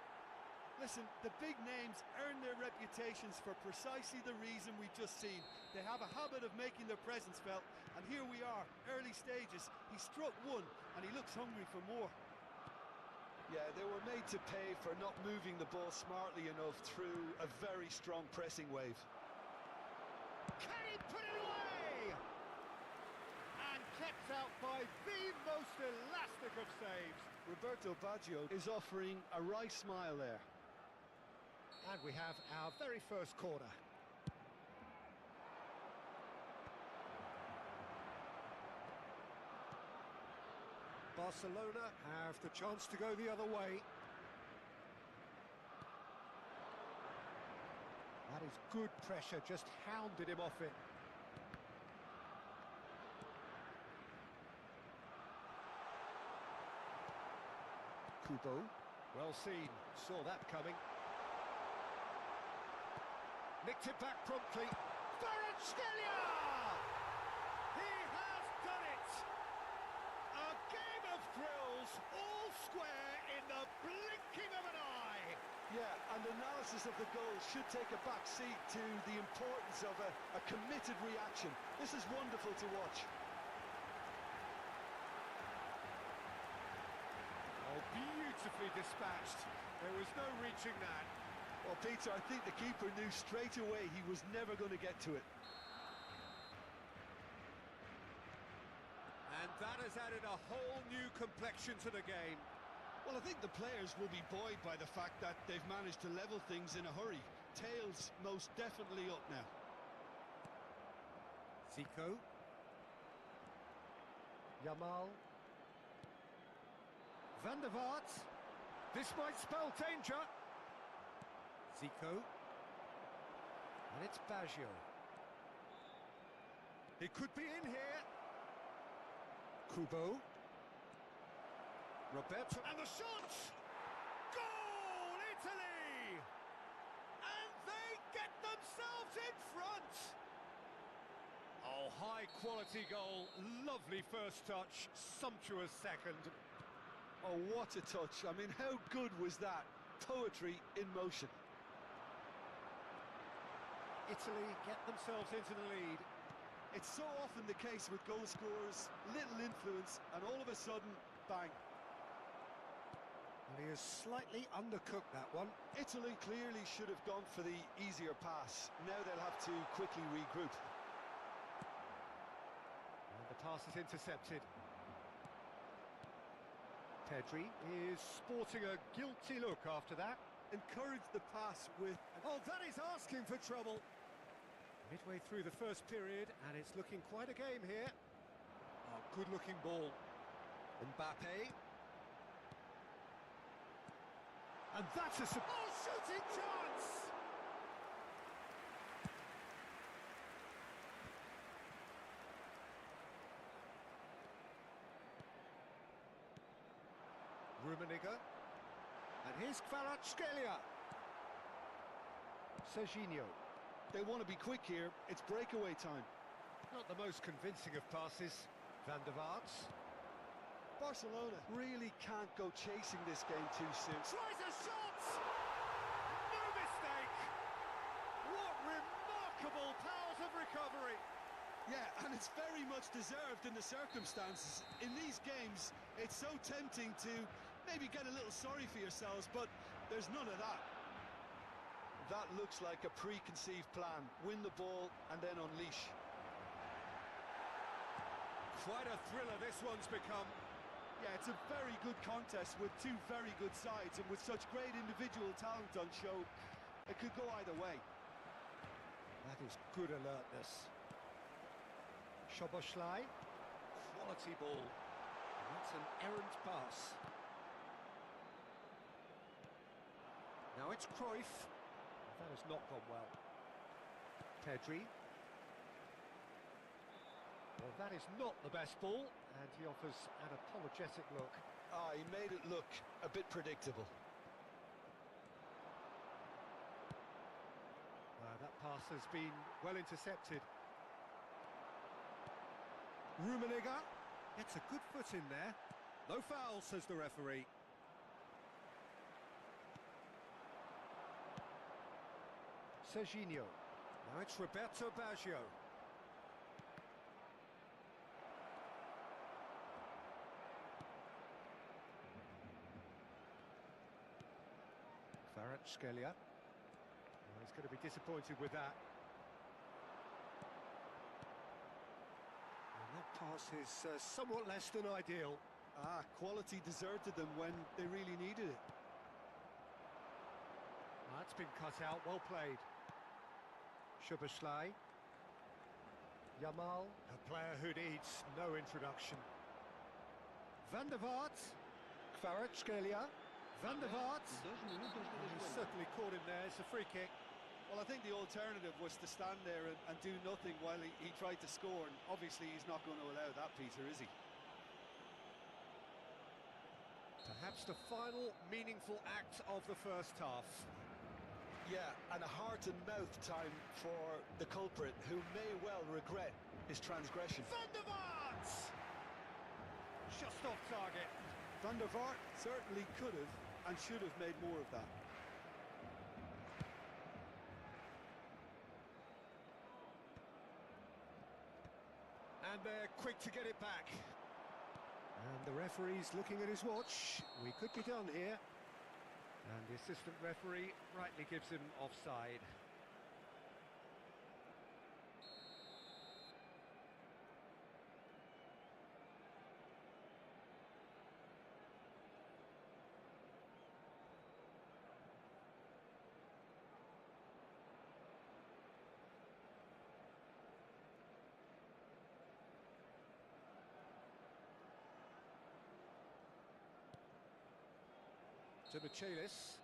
Listen, the big names earn their reputations for precisely the reason we've just seen. They have a habit of making their presence felt, and here we are, early stages. He struck one, and he looks hungry for more. Yeah, they were made to pay for not moving the ball smartly enough through a very strong pressing wave. Can he put it away? And kept out by the most elastic of saves. Roberto Baggio is offering a wry smile there. And we have our very first corner. Barcelona have the chance to go the other way. That is good pressure, just hounded him off it. Kubo, well seen, saw that coming. Nicked it back promptly. Kvaratskhelia! He has done it! A game of thrills, all square in the blinking of an eye. Yeah, and analysis of the goal should take a back seat to the importance of a committed reaction. This is wonderful to watch. Oh, beautifully dispatched. There was no reaching that. Well, Peter, I think the keeper knew straight away he was never going to get to it. And that has added a whole new complexion to the game. Well, I think the players will be buoyed by the fact that they've managed to level things in a hurry. Tails most definitely up now. Zico. Yamal. Van der Vaart. This might spell danger. Zico. And it's Baggio. It could be in here. Kubo. Roberto. And the shot! Goal, Italy! And they get themselves in front! Oh, high quality goal. Lovely first touch. Sumptuous second. Oh, what a touch. I mean, how good was that? Poetry in motion. Italy get themselves into the lead. It's so often the case with goal scorers, little influence, and all of a sudden, bang. And he has slightly undercooked that one. Italy clearly should have gone for the easier pass. Now they'll have to quickly regroup. And the pass is intercepted. Pedri is sporting a guilty look after that. Encourage the pass with... Oh, that is asking for trouble. Midway through the first period, and it's looking quite a game here. Oh, good-looking ball. Mbappe. And that's a... Oh, shooting chance! Rummenigge. And here's Kvaratskhelia. Serginho. They want to be quick here. It's breakaway time. Not the most convincing of passes. Van der Vaart. Barcelona really can't go chasing this game too soon. Tries a shot! No mistake! What remarkable powers of recovery! Yeah, and it's very much deserved in the circumstances. In these games, it's so tempting to maybe get a little sorry for yourselves, but there's none of that. That looks like a preconceived plan. Win the ball and then unleash. Quite a thriller this one's become. Yeah, it's a very good contest with two very good sides, and with such great individual talent on show, it could go either way. That is good alertness. Szoboszlai. Quality ball. And that's an errant pass. Now it's Cruyff. That has not gone well. Pedri. Well, that is not the best ball, and he offers an apologetic look. Ah, he made it look a bit predictable. That pass has been well intercepted. Rummenigge gets a good foot in there. No foul, says the referee. Serginho. Now it's Roberto Baggio. Kvaratskhelia. Well, he's going to be disappointed with that. And that pass is somewhat less than ideal. Ah, quality deserted them when they really needed it. That's been cut out, well played. Szoboszlai. Yamal, a player who needs no introduction. Van der Vaart. Kvaratskhelia. Van der Vaart. He's certainly caught him there, it's a free kick. Well, I think the alternative was to stand there and do nothing while he tried to score, and obviously he's not going to allow that, Peter, is he? Perhaps the final meaningful act of the first half. Yeah, and a heart and mouth time for the culprit, who may well regret his transgression. Van der Vaart! Just off target. Van der Vaart certainly could have and should have made more of that. And they're quick to get it back. And the referee's looking at his watch. We could be done here. And the assistant referee rightly gives him offside. To Michelis.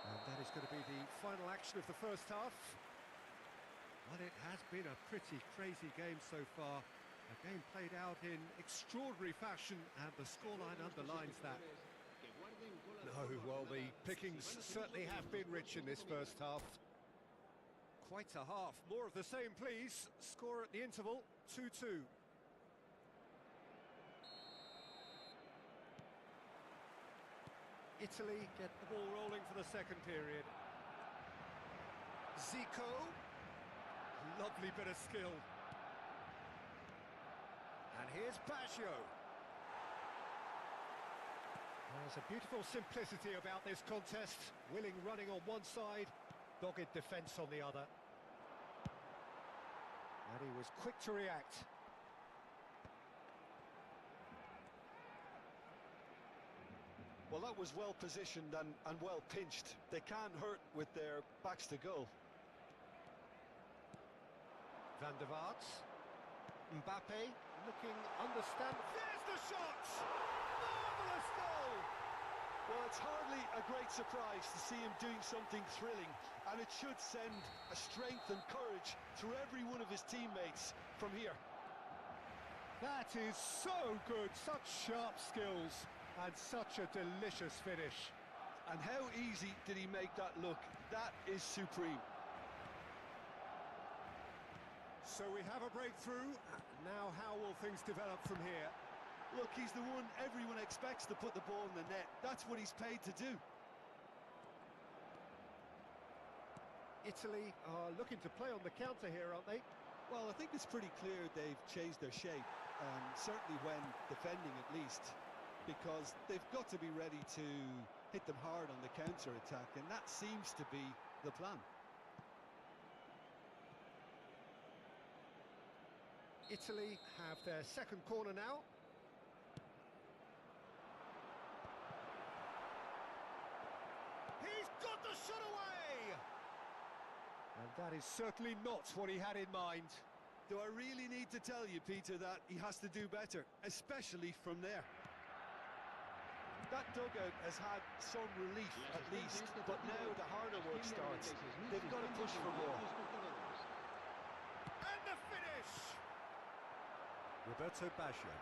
And that is going to be the final action of the first half. Well, it has been a pretty crazy game so far. A game played out in extraordinary fashion, and the scoreline underlines that. No, well, the pickings certainly have been rich in this first half. Quite a half. More of the same, please. Score at the interval, 2-2. Italy get the ball rolling for the second period. Zico. Lovely bit of skill. And here's Baggio. There's a beautiful simplicity about this contest. Willing running on one side, dogged defence on the other. And he was quick to react. Well, that was well positioned and well pinched. They can't hurt with their backs to goal. Van der Vaart. Mbappe looking understandable. There's the shot! Marvellous goal! Well, it's hardly a great surprise to see him doing something thrilling, and it should send a strength and courage through every one of his teammates from here. That is so good, such sharp skills. And such a delicious finish. And how easy did he make that look? That is supreme. So we have a breakthrough. Now how will things develop from here? Look, he's the one everyone expects to put the ball in the net. That's what he's paid to do. Italy are looking to play on the counter here, aren't they? Well, I think it's pretty clear they've changed their shape, certainly when defending at least, because they've got to be ready to hit them hard on the counter-attack, and that seems to be the plan. Italy have their second corner now. He's got the shot away! And that is certainly not what he had in mind. Do I really need to tell you, Peter, that he has to do better, especially from there? That dugout has had some relief, at least, but now the harder work starts. They've got to push for more. And the finish! Roberto Baggio.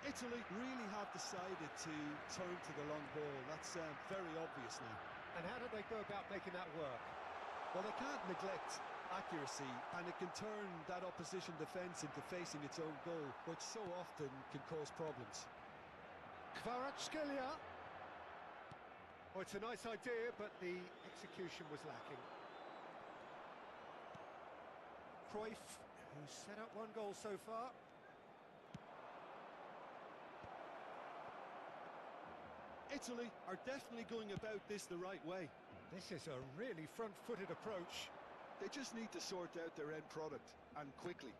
Italy really have decided to turn to the long ball. That's very obvious now. And how did they go about making that work? Well, they can't neglect accuracy, and it can turn that opposition defence into facing its own goal, which so often can cause problems. Kvaratskhelia. Oh, it's a nice idea, but the execution was lacking. Cruyff, who's set up one goal so far. Italy are definitely going about this the right way. This is a really front-footed approach. They just need to sort out their end product, and quickly.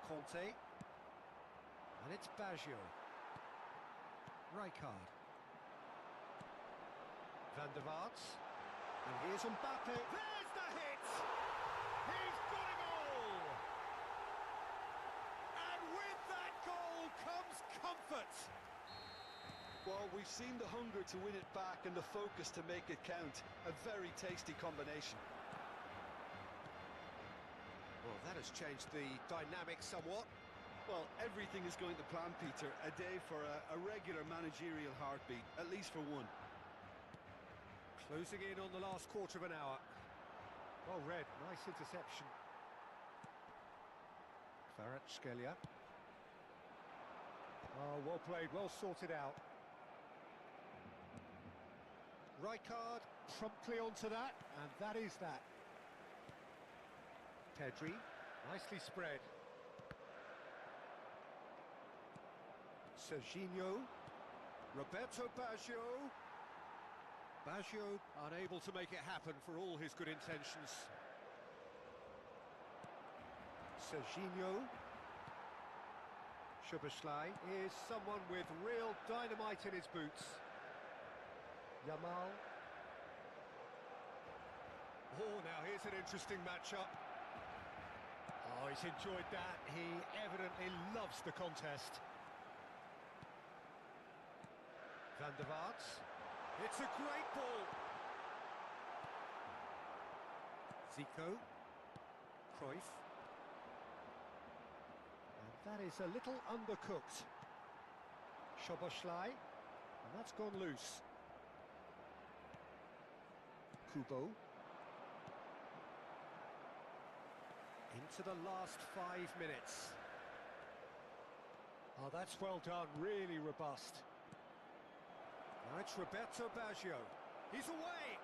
Conte. And it's Baggio. Rijkaard. Van der Vaart. And here's Mbappe. There's the hit! He's got it all! And with that goal comes comfort. Well, we've seen the hunger to win it back and the focus to make it count. A very tasty combination. Well, that has changed the dynamic somewhat. Well, everything is going to plan, Peter. A day for a regular managerial heartbeat, at least for one. Closing in on the last quarter of an hour. Well read, nice interception. Kvaratskhelia. Oh, well played, well sorted out. Rijkaard promptly onto that, and that is that. Pedri, nicely spread. Serginho. Roberto Baggio. Baggio unable to make it happen for all his good intentions. Serginho. Szoboszlai is someone with real dynamite in his boots. Yamal. Oh, now here's an interesting matchup. Oh, he's enjoyed that. He evidently loves the contest. Van der Vaart. It's a great ball. Zico. Cruyff. And that is a little undercooked. Szoboszlai. And that's gone loose. Kubo. Into the last 5 minutes. Oh, that's well done, really robust. Now it's Roberto Baggio. He's away!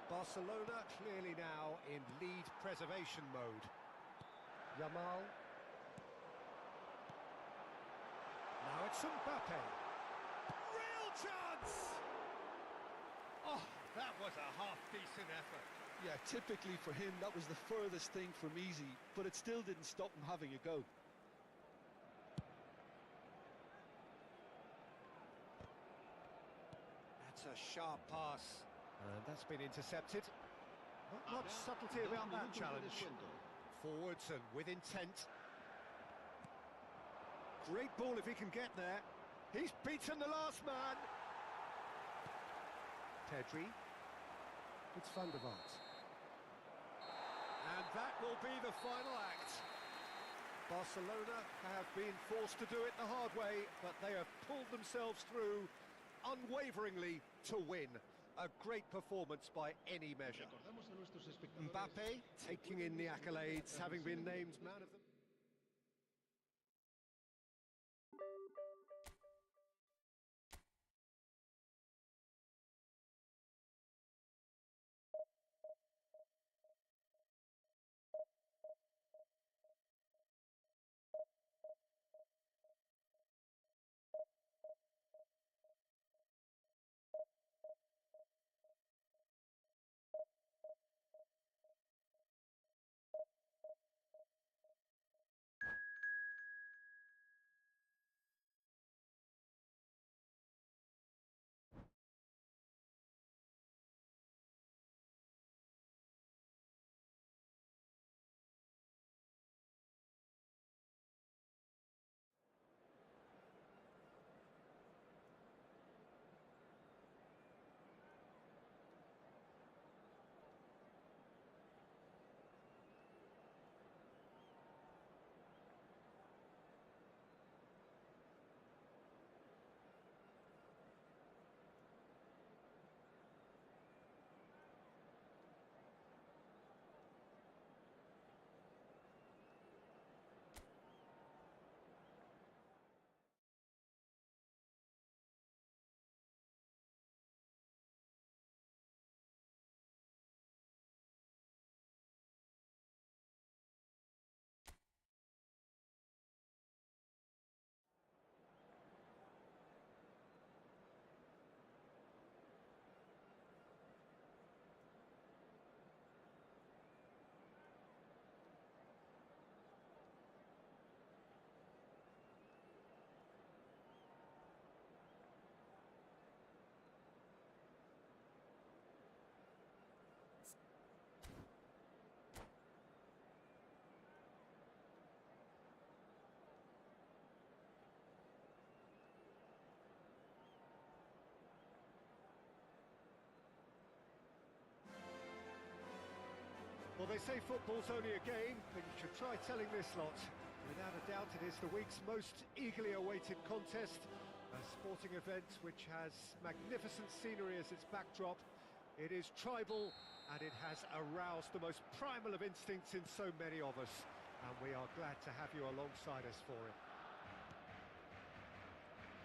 Barcelona clearly now in lead preservation mode. Yamal. Now it's Mbappe. Real chance! Oh, that was a half-decent effort. Yeah, typically for him, that was the furthest thing from easy, but it still didn't stop him having a go. That's a sharp pass. And that's been intercepted. Not much subtlety about that challenge. Forwards and with intent. Great ball if he can get there. He's beaten the last man. Pedri. It's Van der Vaart. And that will be the final act. Barcelona have been forced to do it the hard way, but they have pulled themselves through unwaveringly to win. A great performance by any measure. Mbappe taking in the accolades, having been named man of the... Well, they say football's only a game, but you should try telling this lot. Without a doubt, it is the week's most eagerly awaited contest. A sporting event which has magnificent scenery as its backdrop. It is tribal, and it has aroused the most primal of instincts in so many of us. And we are glad to have you alongside us for it.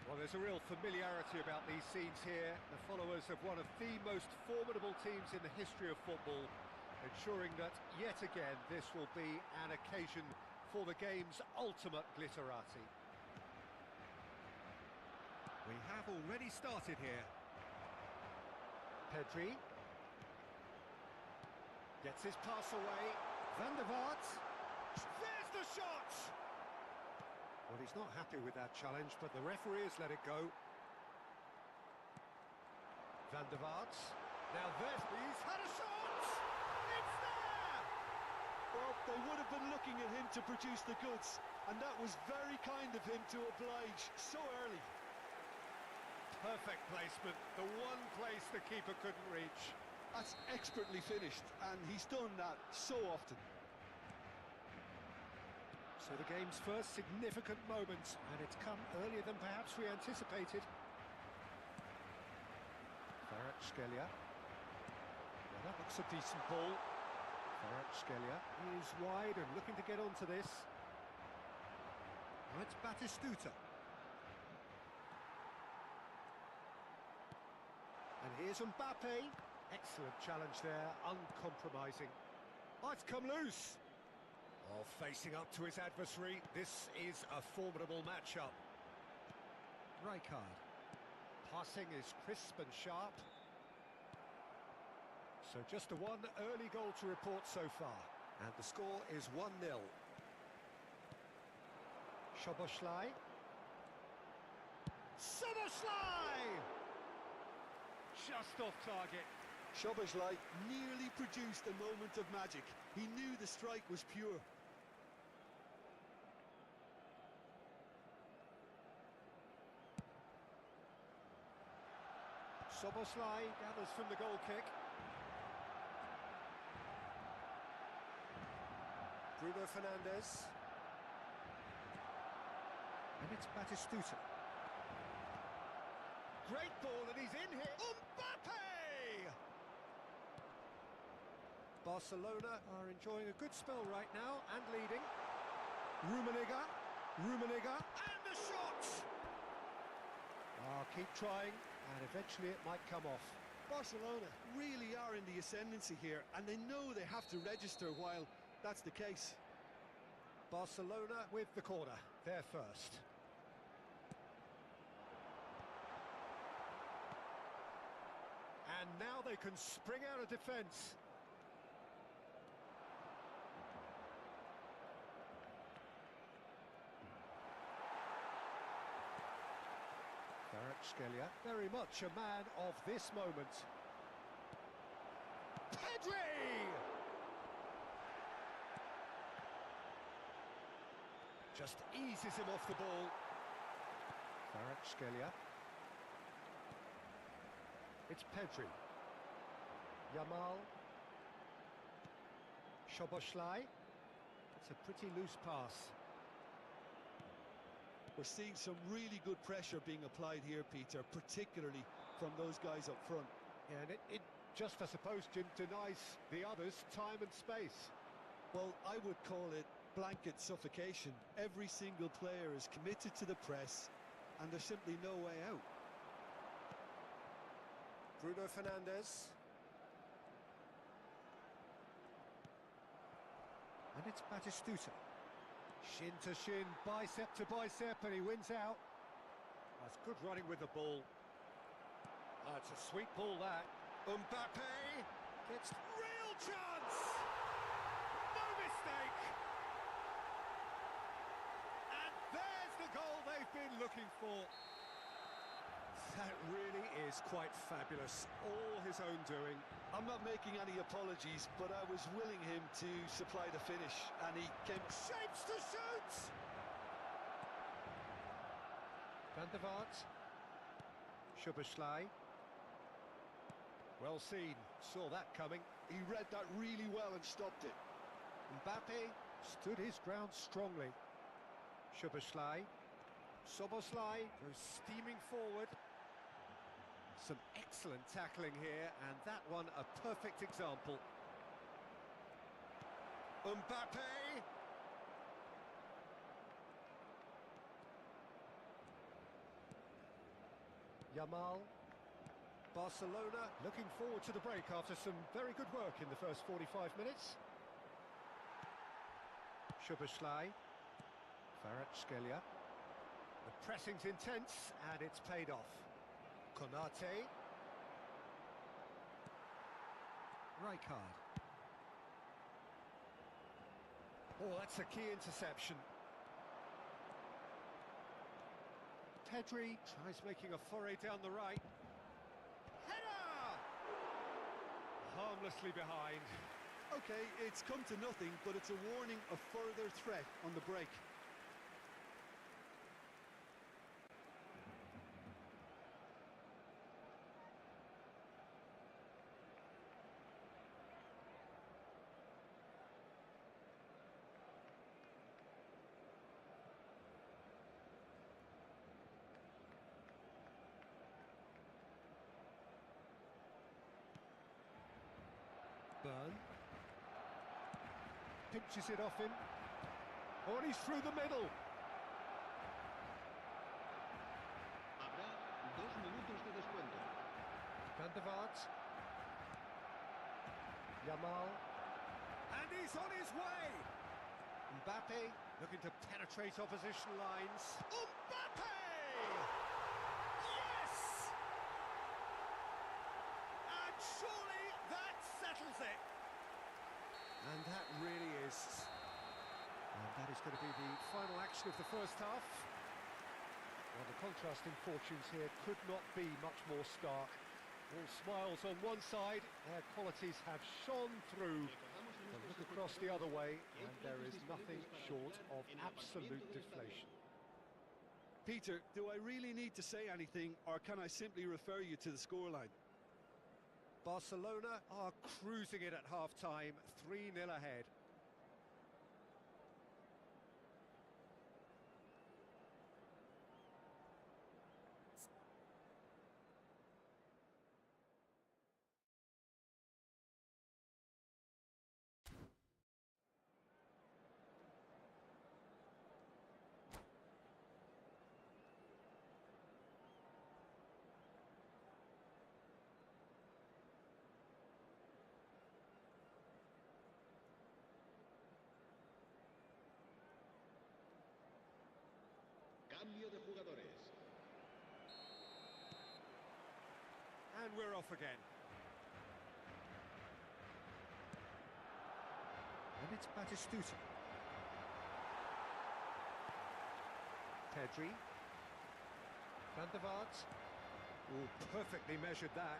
Well, there's a real familiarity about these scenes here. The followers of one of the most formidable teams in the history of football, ensuring that, yet again, this will be an occasion for the game's ultimate glitterati. We have already started here. Pedri gets his pass away. Van der Vaart. There's the shot! Well, he's not happy with that challenge, but the referee has let it go. Van der Vaart. Now he's had a shot! It's there! Well, they would have been looking at him to produce the goods, and that was very kind of him to oblige so early. Perfect placement, the one place the keeper couldn't reach. That's expertly finished, and he's done that so often. So the game's first significant moment, and it's come earlier than perhaps we anticipated. Kvaratskhelia. Well, that looks a decent ball. Kvaratskhelia is wide and looking to get onto this. Now it's Batistuta. And here's Mbappe. Excellent challenge there, uncompromising. Oh, it's come loose. Oh, facing up to his adversary, this is a formidable matchup. Rijkaard. Passing is crisp and sharp. So just the one early goal to report so far. And the score is 1-0. Szoboszlai. Szoboszlai! Just off target. Szoboszlai nearly produced a moment of magic. He knew the strike was pure. Szoboszlai gathers from the goal kick. Bruno Fernandes. And it's Batistuta. Great ball, and he's in here. Mbappe! Barcelona are enjoying a good spell right now and leading. Rummenigge, and the shot! Keep trying, and eventually it might come off. Barcelona really are in the ascendancy here, and they know they have to register while that's the case. Barcelona with the corner, they're first. And now they can spring out of defence. Kvaratskhelia, very much a man of this moment. Pedri! Just eases him off the ball. Kvaratskhelia. It's Pedri. Yamal. Szoboszlai. It's a pretty loose pass. We're seeing some really good pressure being applied here, Peter, particularly from those guys up front. Yeah, and it just, I suppose, Jim, denies the others time and space. Well, I would call it blanket suffocation. Every single player is committed to the press, and there's simply no way out. Bruno Fernandes. And it's Batistuta. Shin to shin, bicep to bicep, and he wins out. That's good running with the ball. That's a sweet ball, that. Mbappe gets real chance! No mistake! And there's the goal they've been looking for. That really is quite fabulous, all his own doing. I'm not making any apologies, but I was willing him to supply the finish, and he came... Shapes to shoot! Van der Vaart. Szoboszlai. Well seen, saw that coming. He read that really well and stopped it. Mbappe stood his ground strongly. Szoboszlai. Szoboszlai goes steaming forward. Some excellent tackling here, and that one a perfect example. Mbappe! Yamal. Barcelona looking forward to the break after some very good work in the first 45 minutes. Szoboszlai. Kvaratskhelia. The pressing's intense, and it's paid off. Konate. Rijkaard. Oh, that's a key interception. Pedri tries making a foray down the right. Header! Harmlessly behind. Okay, it's come to nothing, but it's a warning of further threat on the break. Burn. Pinches it off him. Oh, and he's through the middle. Habrá 2 minutos de descuento. Van der Vaart. Yamal. And he's on his way. Mbappe looking to penetrate opposition lines. Mbappe! Yes! And surely that settles it. And that really is. And that is going to be the final action of the first half. Well, the contrasting fortunes here could not be much more stark. All smiles on one side, their qualities have shone through. But look across the other way, and there is nothing short of absolute deflation. Peter, do I really need to say anything, or can I simply refer you to the scoreline? Barcelona are cruising it at half-time, 3-0 ahead. Cambio de jugadores. And we're off again. And it's Batistuta. Pedri. Van der Vaart. Oh, perfectly measured that.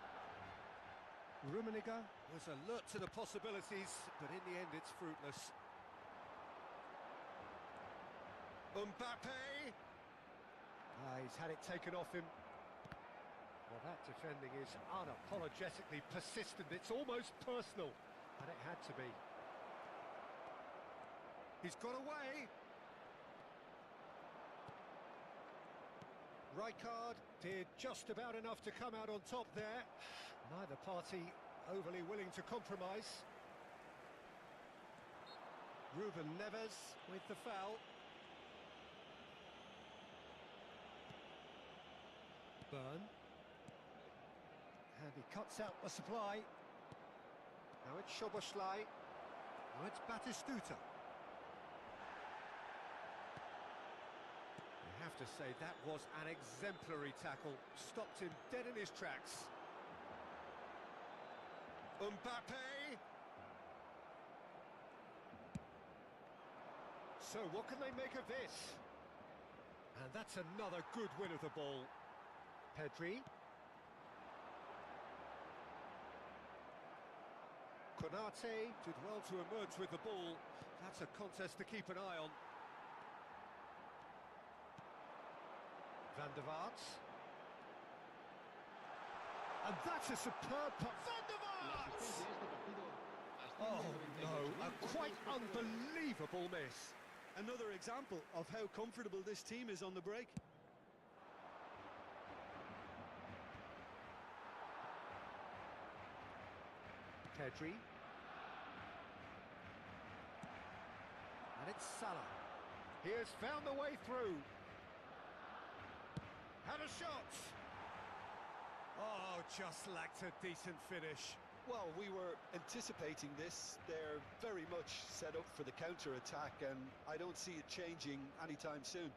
Rummenigge was alert to the possibilities, but in the end it's fruitless. Mbappe! He's had it taken off him. Well, that defending is unapologetically persistent. It's almost personal, and it had to be. He's got away. Rijkaard did just about enough to come out on top there. Neither party overly willing to compromise. Ruben Neves with the foul. Burn. And he cuts out the supply. Now it's Szoboszlai. Now it's Batistuta. You have to say that was an exemplary tackle. Stopped him dead in his tracks. Mbappe! So what can they make of this? And that's another good win of the ball. Pedri. Konate did well to emerge with the ball. That's a contest to keep an eye on. Van der Vaart. And that's a superb putt. Van der Vaart! Oh no, a quite unbelievable miss. Another example of how comfortable this team is on the break. Pedri. And it's Salah. He has found the way through. Had a shot. Oh, just lacked a decent finish. Well, we were anticipating this. They're very much set up for the counter-attack, and I don't see it changing anytime soon.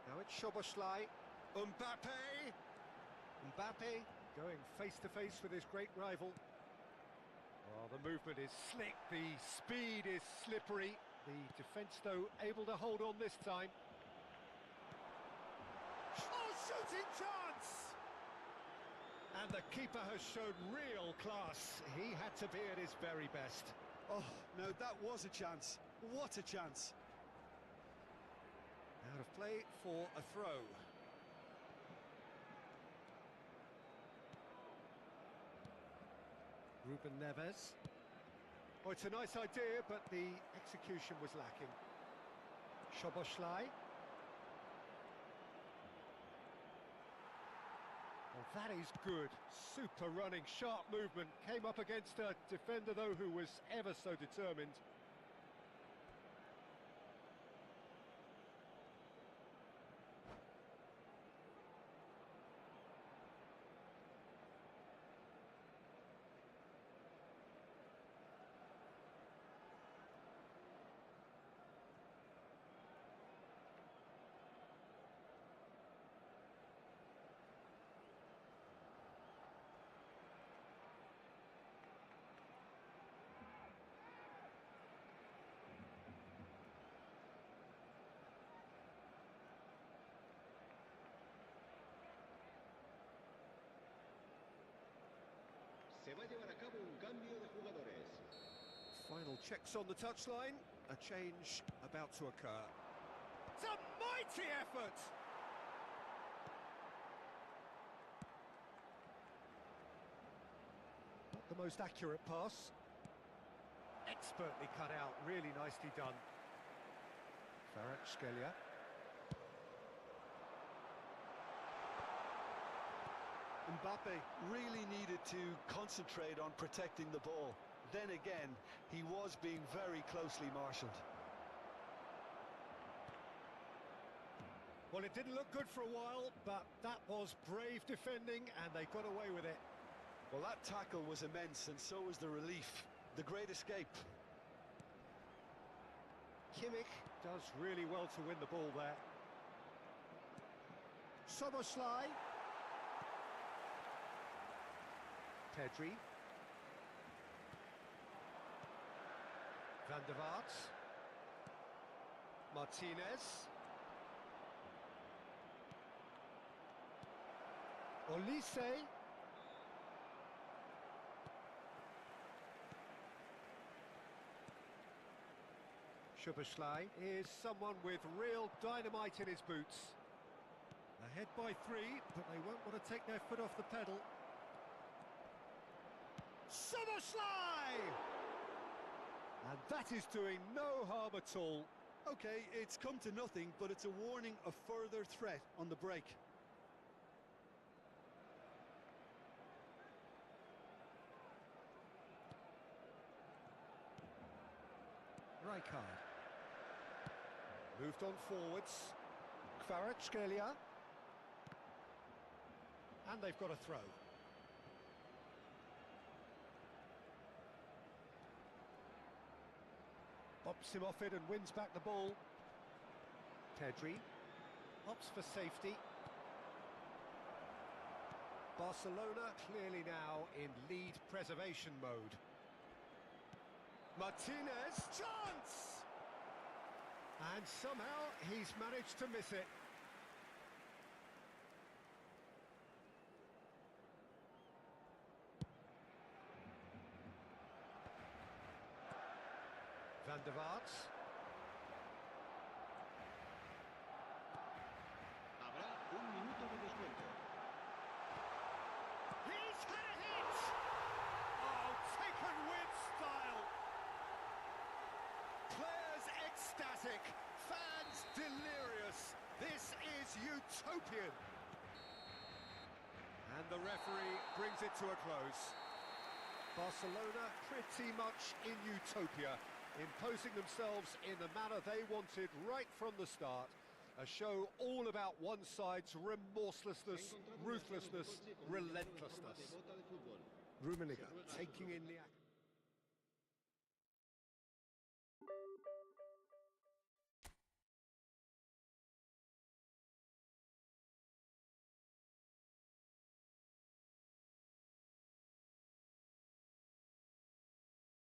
Now it's Szoboszlai. Mbappe going face-to-face with his great rival. Oh, the movement is slick, the speed is slippery. The defence, though, able to hold on this time. Oh, shooting chance! And the keeper has shown real class. He had to be at his very best. Oh, no, that was a chance. What a chance. Out of play for a throw. Ruben Neves. Oh, it's a nice idea, but the execution was lacking. Szoboszlai. Well, that is good. Super running, sharp movement. Came up against a defender, though, who was ever so determined. Se va a llevar a cabo un cambio de jugadores. Final checks on the touchline. A change about to occur. It's a mighty effort! Not the most accurate pass. Expertly cut out, really nicely done. Kvaratskhelia. Mbappe really needed to concentrate on protecting the ball. Then again, he was being very closely marshalled. Well, it didn't look good for a while, but that was brave defending, and they got away with it. Well, that tackle was immense, and so was the relief. The great escape. Kimmich does really well to win the ball there. Szoboszlai. Pedri. Van der Vaart. Martinez. Olise. Szoboszlai is someone with real dynamite in his boots. Ahead by 3, but they won't want to take their foot off the pedal. Szoboszlai! And that is doing no harm at all. Okay, it's come to nothing, but it's a warning of further threat on the break. Rijkaard. Moved on forwards. Kvaratskhelia. And they've got a throw. Bops him off it and wins back the ball. Pedri opts for safety. Barcelona clearly now in lead preservation mode. Martinez, chance! And somehow he's managed to miss it. Van der Vaart. Fantastic! Fans delirious! This is utopian! And the referee brings it to a close. Barcelona pretty much in utopia, imposing themselves in the manner they wanted right from the start. A show all about one side's remorselessness, ruthlessness, relentlessness. Rummenigge taking in the act.